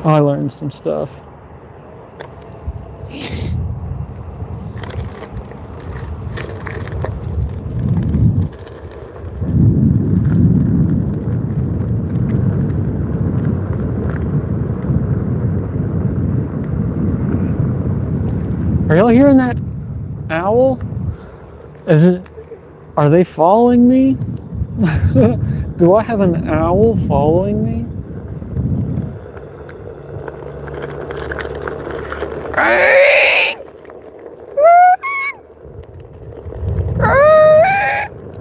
I learned some stuff. Are y'all hearing that owl? Are they following me? Do I have an owl following me?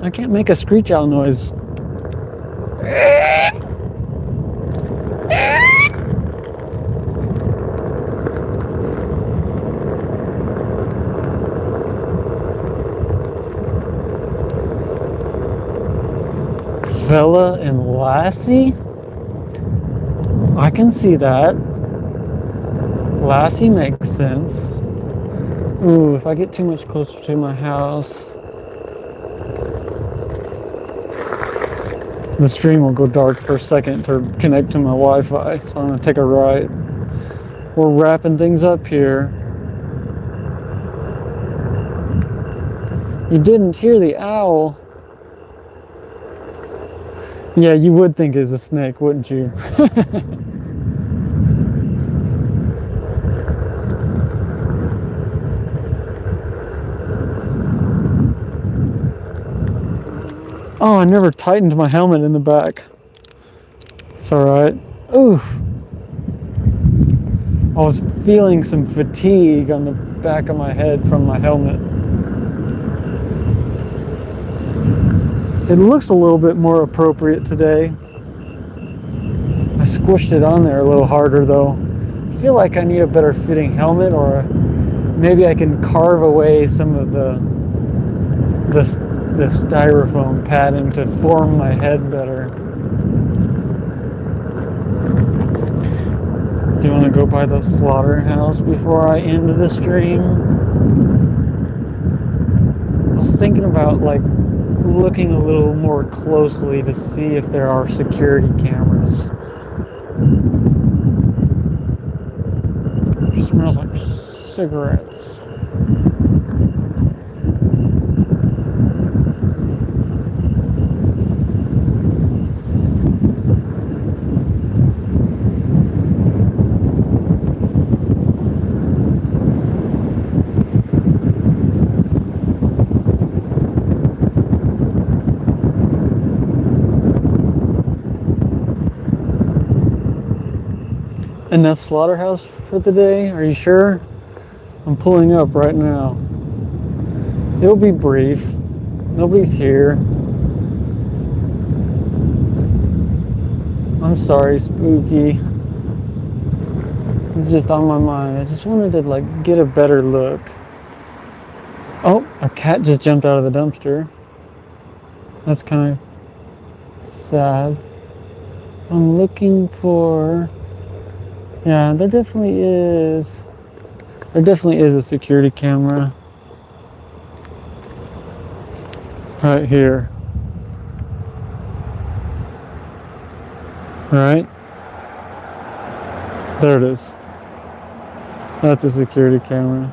I can't make a screech owl noise. Fella and Lassie? I can see that. Lassie makes sense. Ooh, if I get too much closer to my house, the stream will go dark for a second to connect to my Wi-Fi, so I'm gonna take a right. We're wrapping things up here. You didn't hear the owl. Yeah, you would think it's a snake, wouldn't you? Oh, I never tightened my helmet in the back. It's alright. Oof. I was feeling some fatigue on the back of my head from my helmet. It looks a little bit more appropriate today. I squished it on there a little harder though. I feel like I need a better fitting helmet, or maybe I can carve away some of the styrofoam padding to form my head better. Do you want to go by the slaughterhouse before I end the stream? I was thinking about like looking a little more closely to see if there are security cameras. It smells like cigarettes. Enough slaughterhouse for the day? Are you sure? I'm pulling up right now. It'll be brief. Nobody's here. I'm sorry, Spooky. It's just on my mind. I just wanted to like get a better look. Oh, a cat just jumped out of the dumpster. That's kind of sad. I'm looking for... Yeah, there definitely is. There definitely is a security camera. Right here. Right? There it is. That's a security camera.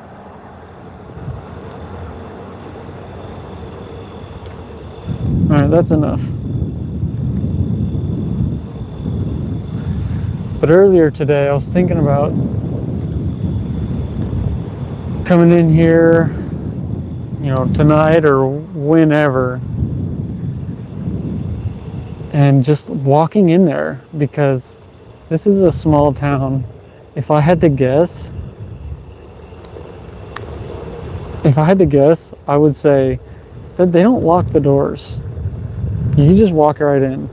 Alright, that's enough. But earlier today, I was thinking about coming in here, you know, tonight or whenever, and just walking in there, because this is a small town. If I had to guess, I would say that they don't lock the doors. You can just walk right in.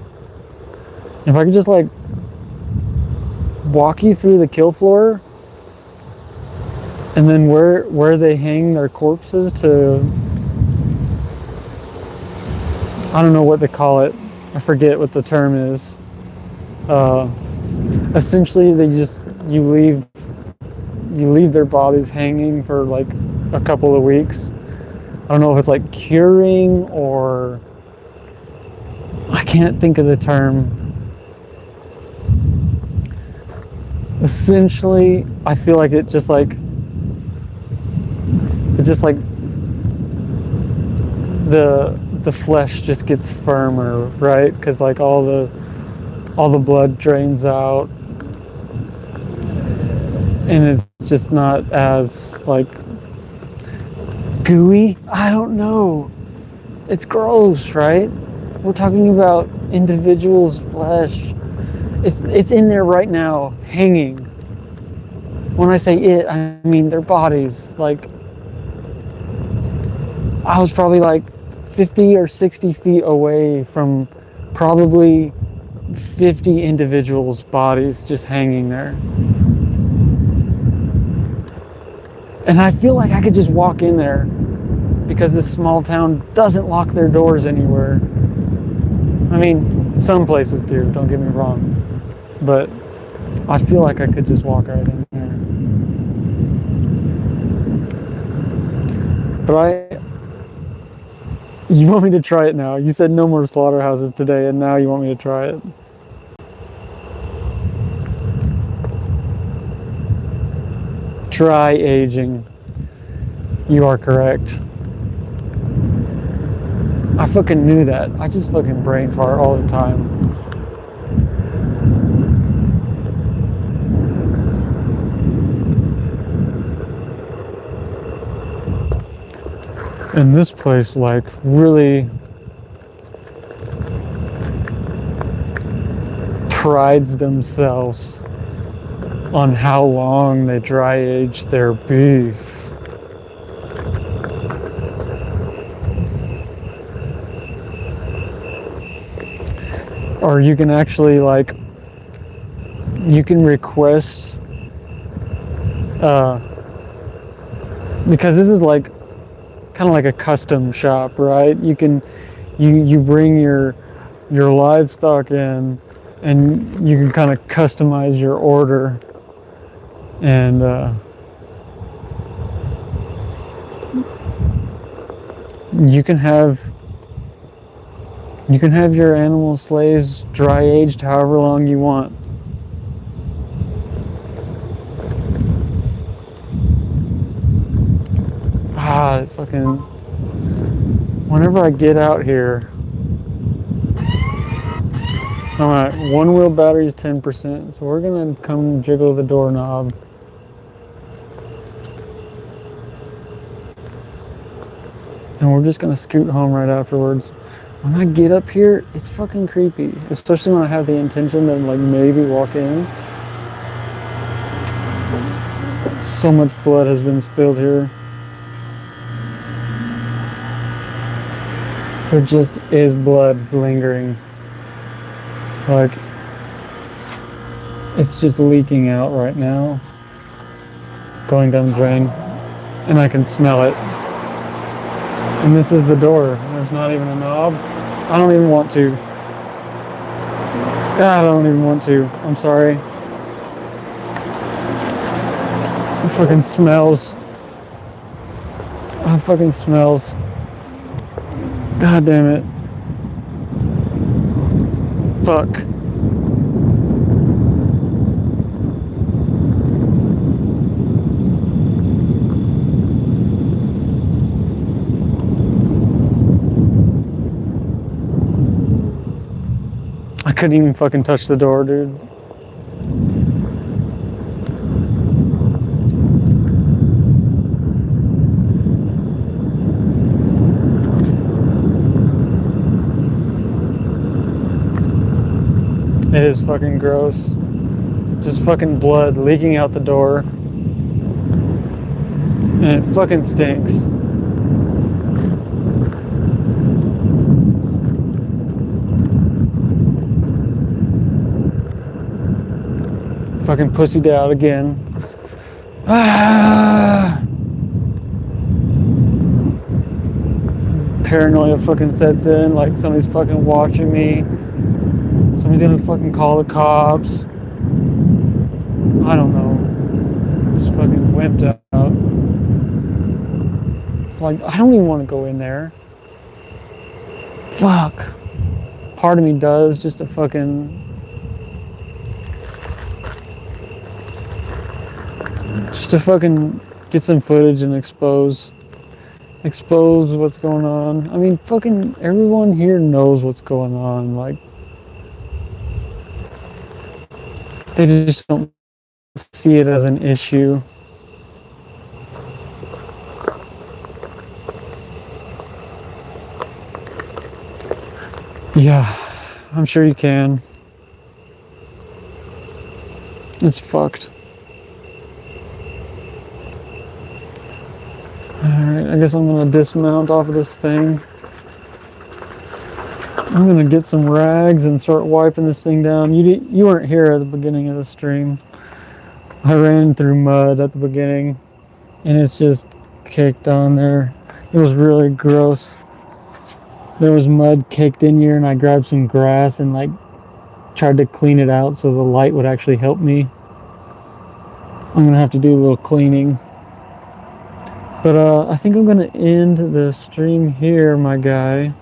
If I could just like walk you through the kill floor, and then where they hang their corpses to, I don't know what they call it. I forget what the term is. Essentially, you leave their bodies hanging for like a couple of weeks. I don't know if it's like curing, or I can't think of the term. Essentially, I feel like the flesh just gets firmer, right? Because like all the blood drains out, and it's just not as like gooey. I don't know. It's gross, right? We're talking about individuals' flesh. It's in there right now, hanging. When I say it, I mean their bodies. Like, I was probably like 50 or 60 feet away from probably 50 individuals' bodies just hanging there. And I feel like I could just walk in there, because this small town doesn't lock their doors anywhere. I mean, some places do, don't get me wrong. But I feel like I could just walk right in there. But you want me to try it now? You said no more slaughterhouses today, and now you want me to try it. Dry aging. You are correct. I fucking knew that. I just fucking brain fart all the time. And this place like really prides themselves on how long they dry age their beef. or you can actually like, you can request, because this is like kind of like a custom shop, right? You bring your livestock in, and you can kind of customize your order, and you can have your animal slaves dry aged however long you want. It's fucking, whenever I get out here, all right, one wheel battery is 10%, so we're gonna come jiggle the doorknob. And we're just gonna scoot home right afterwards. When I get up here, it's fucking creepy, especially when I have the intention to like maybe walk in. So much blood has been spilled here. There just is blood lingering. Like, it's just leaking out right now, going down the drain, and I can smell it. And this is the door. There's not even a knob. I don't even want to. I don't even want to. I'm sorry. It fucking smells. It fucking smells. God damn it. Fuck. I couldn't even fucking touch the door, dude. It is fucking gross. Just fucking blood leaking out the door. And it fucking stinks. Fucking pussied out again. Paranoia fucking sets in, like somebody's fucking watching me. Somebody's gonna fucking call the cops. I don't know. Just fucking wimped out. It's like, I don't even want to go in there. Fuck. Part of me does, just to fucking get some footage and expose what's going on. I mean, fucking everyone here knows what's going on. Like, they just don't see it as an issue. Yeah, I'm sure you can. It's fucked. Alright, I guess I'm gonna dismount off of this thing. I'm gonna get some rags and start wiping this thing down. You weren't here at the beginning of the stream. I ran through mud at the beginning, and it's just caked on there. It was really gross. There was mud caked in here, and I grabbed some grass and like tried to clean it out so the light would actually help me. I'm gonna have to do a little cleaning. But I think I'm gonna end the stream here, my guy.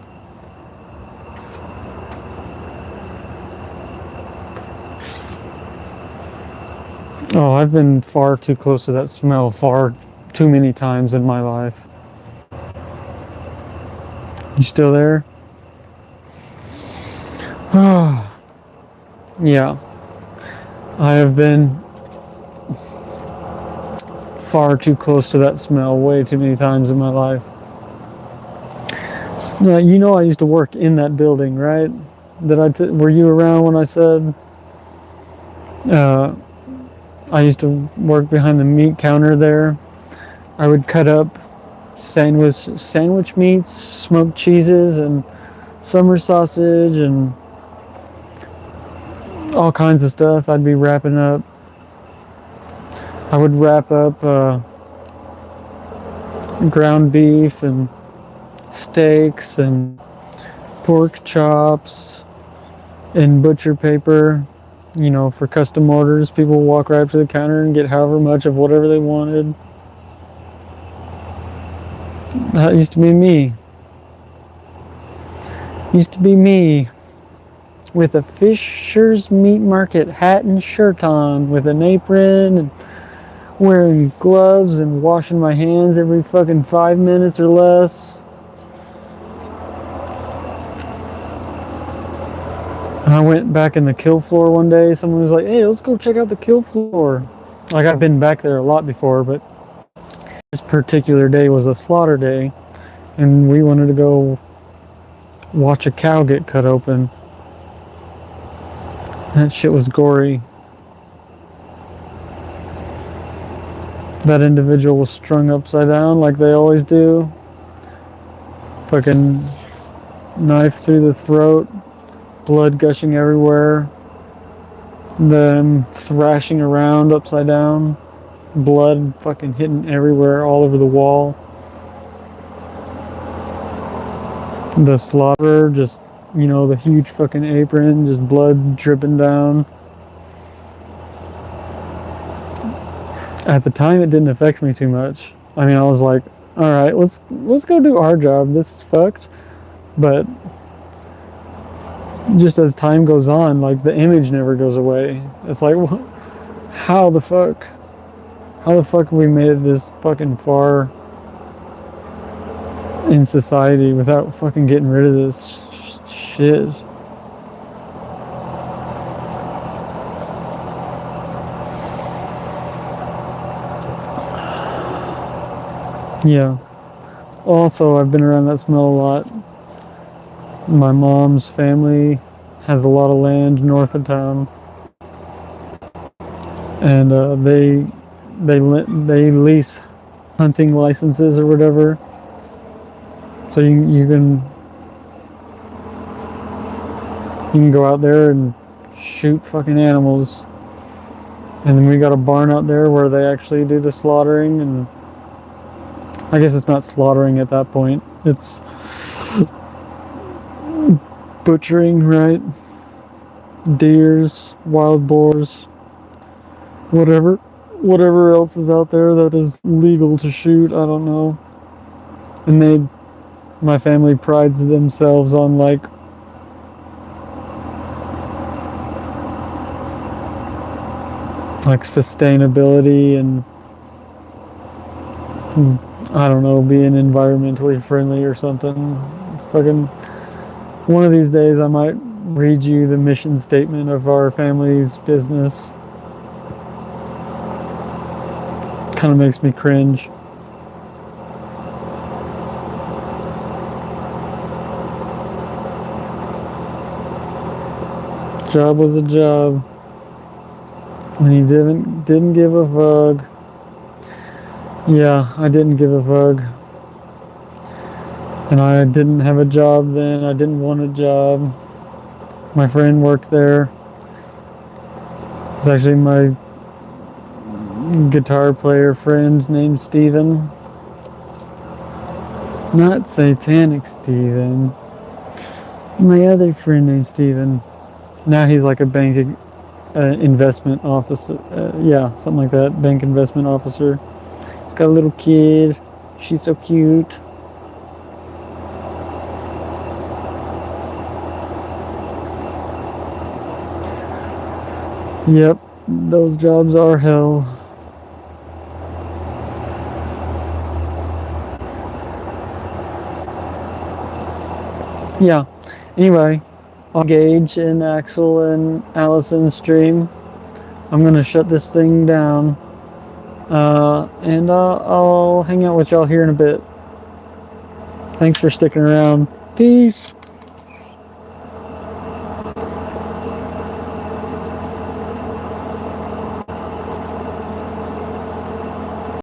Oh, I've been far too close to that smell far too many times in my life. You still there? Yeah. I have been far too close to that smell way too many times in my life. You know I used to work in that building, right? Were you around when I said I used to work behind the meat counter there? I would cut up sandwich meats, smoked cheeses, and summer sausage, and all kinds of stuff. I'd be wrapping up. I would wrap up ground beef and steaks and pork chops in butcher paper, you know, for custom orders. People walk right up to the counter and get however much of whatever they wanted. That used to be me. Used to be me with a Fisher's Meat Market hat and shirt on with an apron and wearing gloves and washing my hands every fucking 5 minutes or less. And I went back in the kill floor one day. Someone was like, hey, let's go check out the kill floor. Like, I've been back there a lot before, but this particular day was a slaughter day. And we wanted to go watch a cow get cut open. That shit was gory. That individual was strung upside down like they always do. Fucking knife through the throat. Blood gushing everywhere. Them thrashing around upside down. Blood fucking hitting everywhere, all over the wall. The slaughterer, just, you know, the huge fucking apron, just blood dripping down. At the time, it didn't affect me too much. I mean, I was like, all right, let's go do our job. This is fucked. But just as time goes on, like, the image never goes away. It's like, how the fuck have we made it this fucking far in society without fucking getting rid of this shit? Yeah. Also, I've been around that smell a lot. My mom's family has a lot of land north of town, and they lease hunting licenses or whatever. So you can go out there and shoot fucking animals. And then we got a barn out there where they actually do the slaughtering, and I guess it's not slaughtering at that point. It's butchering, right? Deers, wild boars, whatever else is out there that is legal to shoot, I don't know. And my family prides themselves on like sustainability and I don't know, being environmentally friendly or something. Fucking one of these days I might read you the mission statement of our family's business. Kind of makes me cringe. Job was a job. And he didn't give a fuck. Yeah, I didn't give a fuck. And I didn't have a job then. I didn't want a job. My friend worked there. It's actually my guitar player friend named Steven. Not Satanic Steven. My other friend named Steven. Now he's like a bank investment officer. Yeah, something like that. Bank investment officer. He's got a little kid. She's so cute. Yep, those jobs are hell. Yeah, anyway, on Gage and Axel and Allison's stream, I'm gonna shut this thing down, and I'll hang out with y'all here in a bit. Thanks for sticking around. Peace.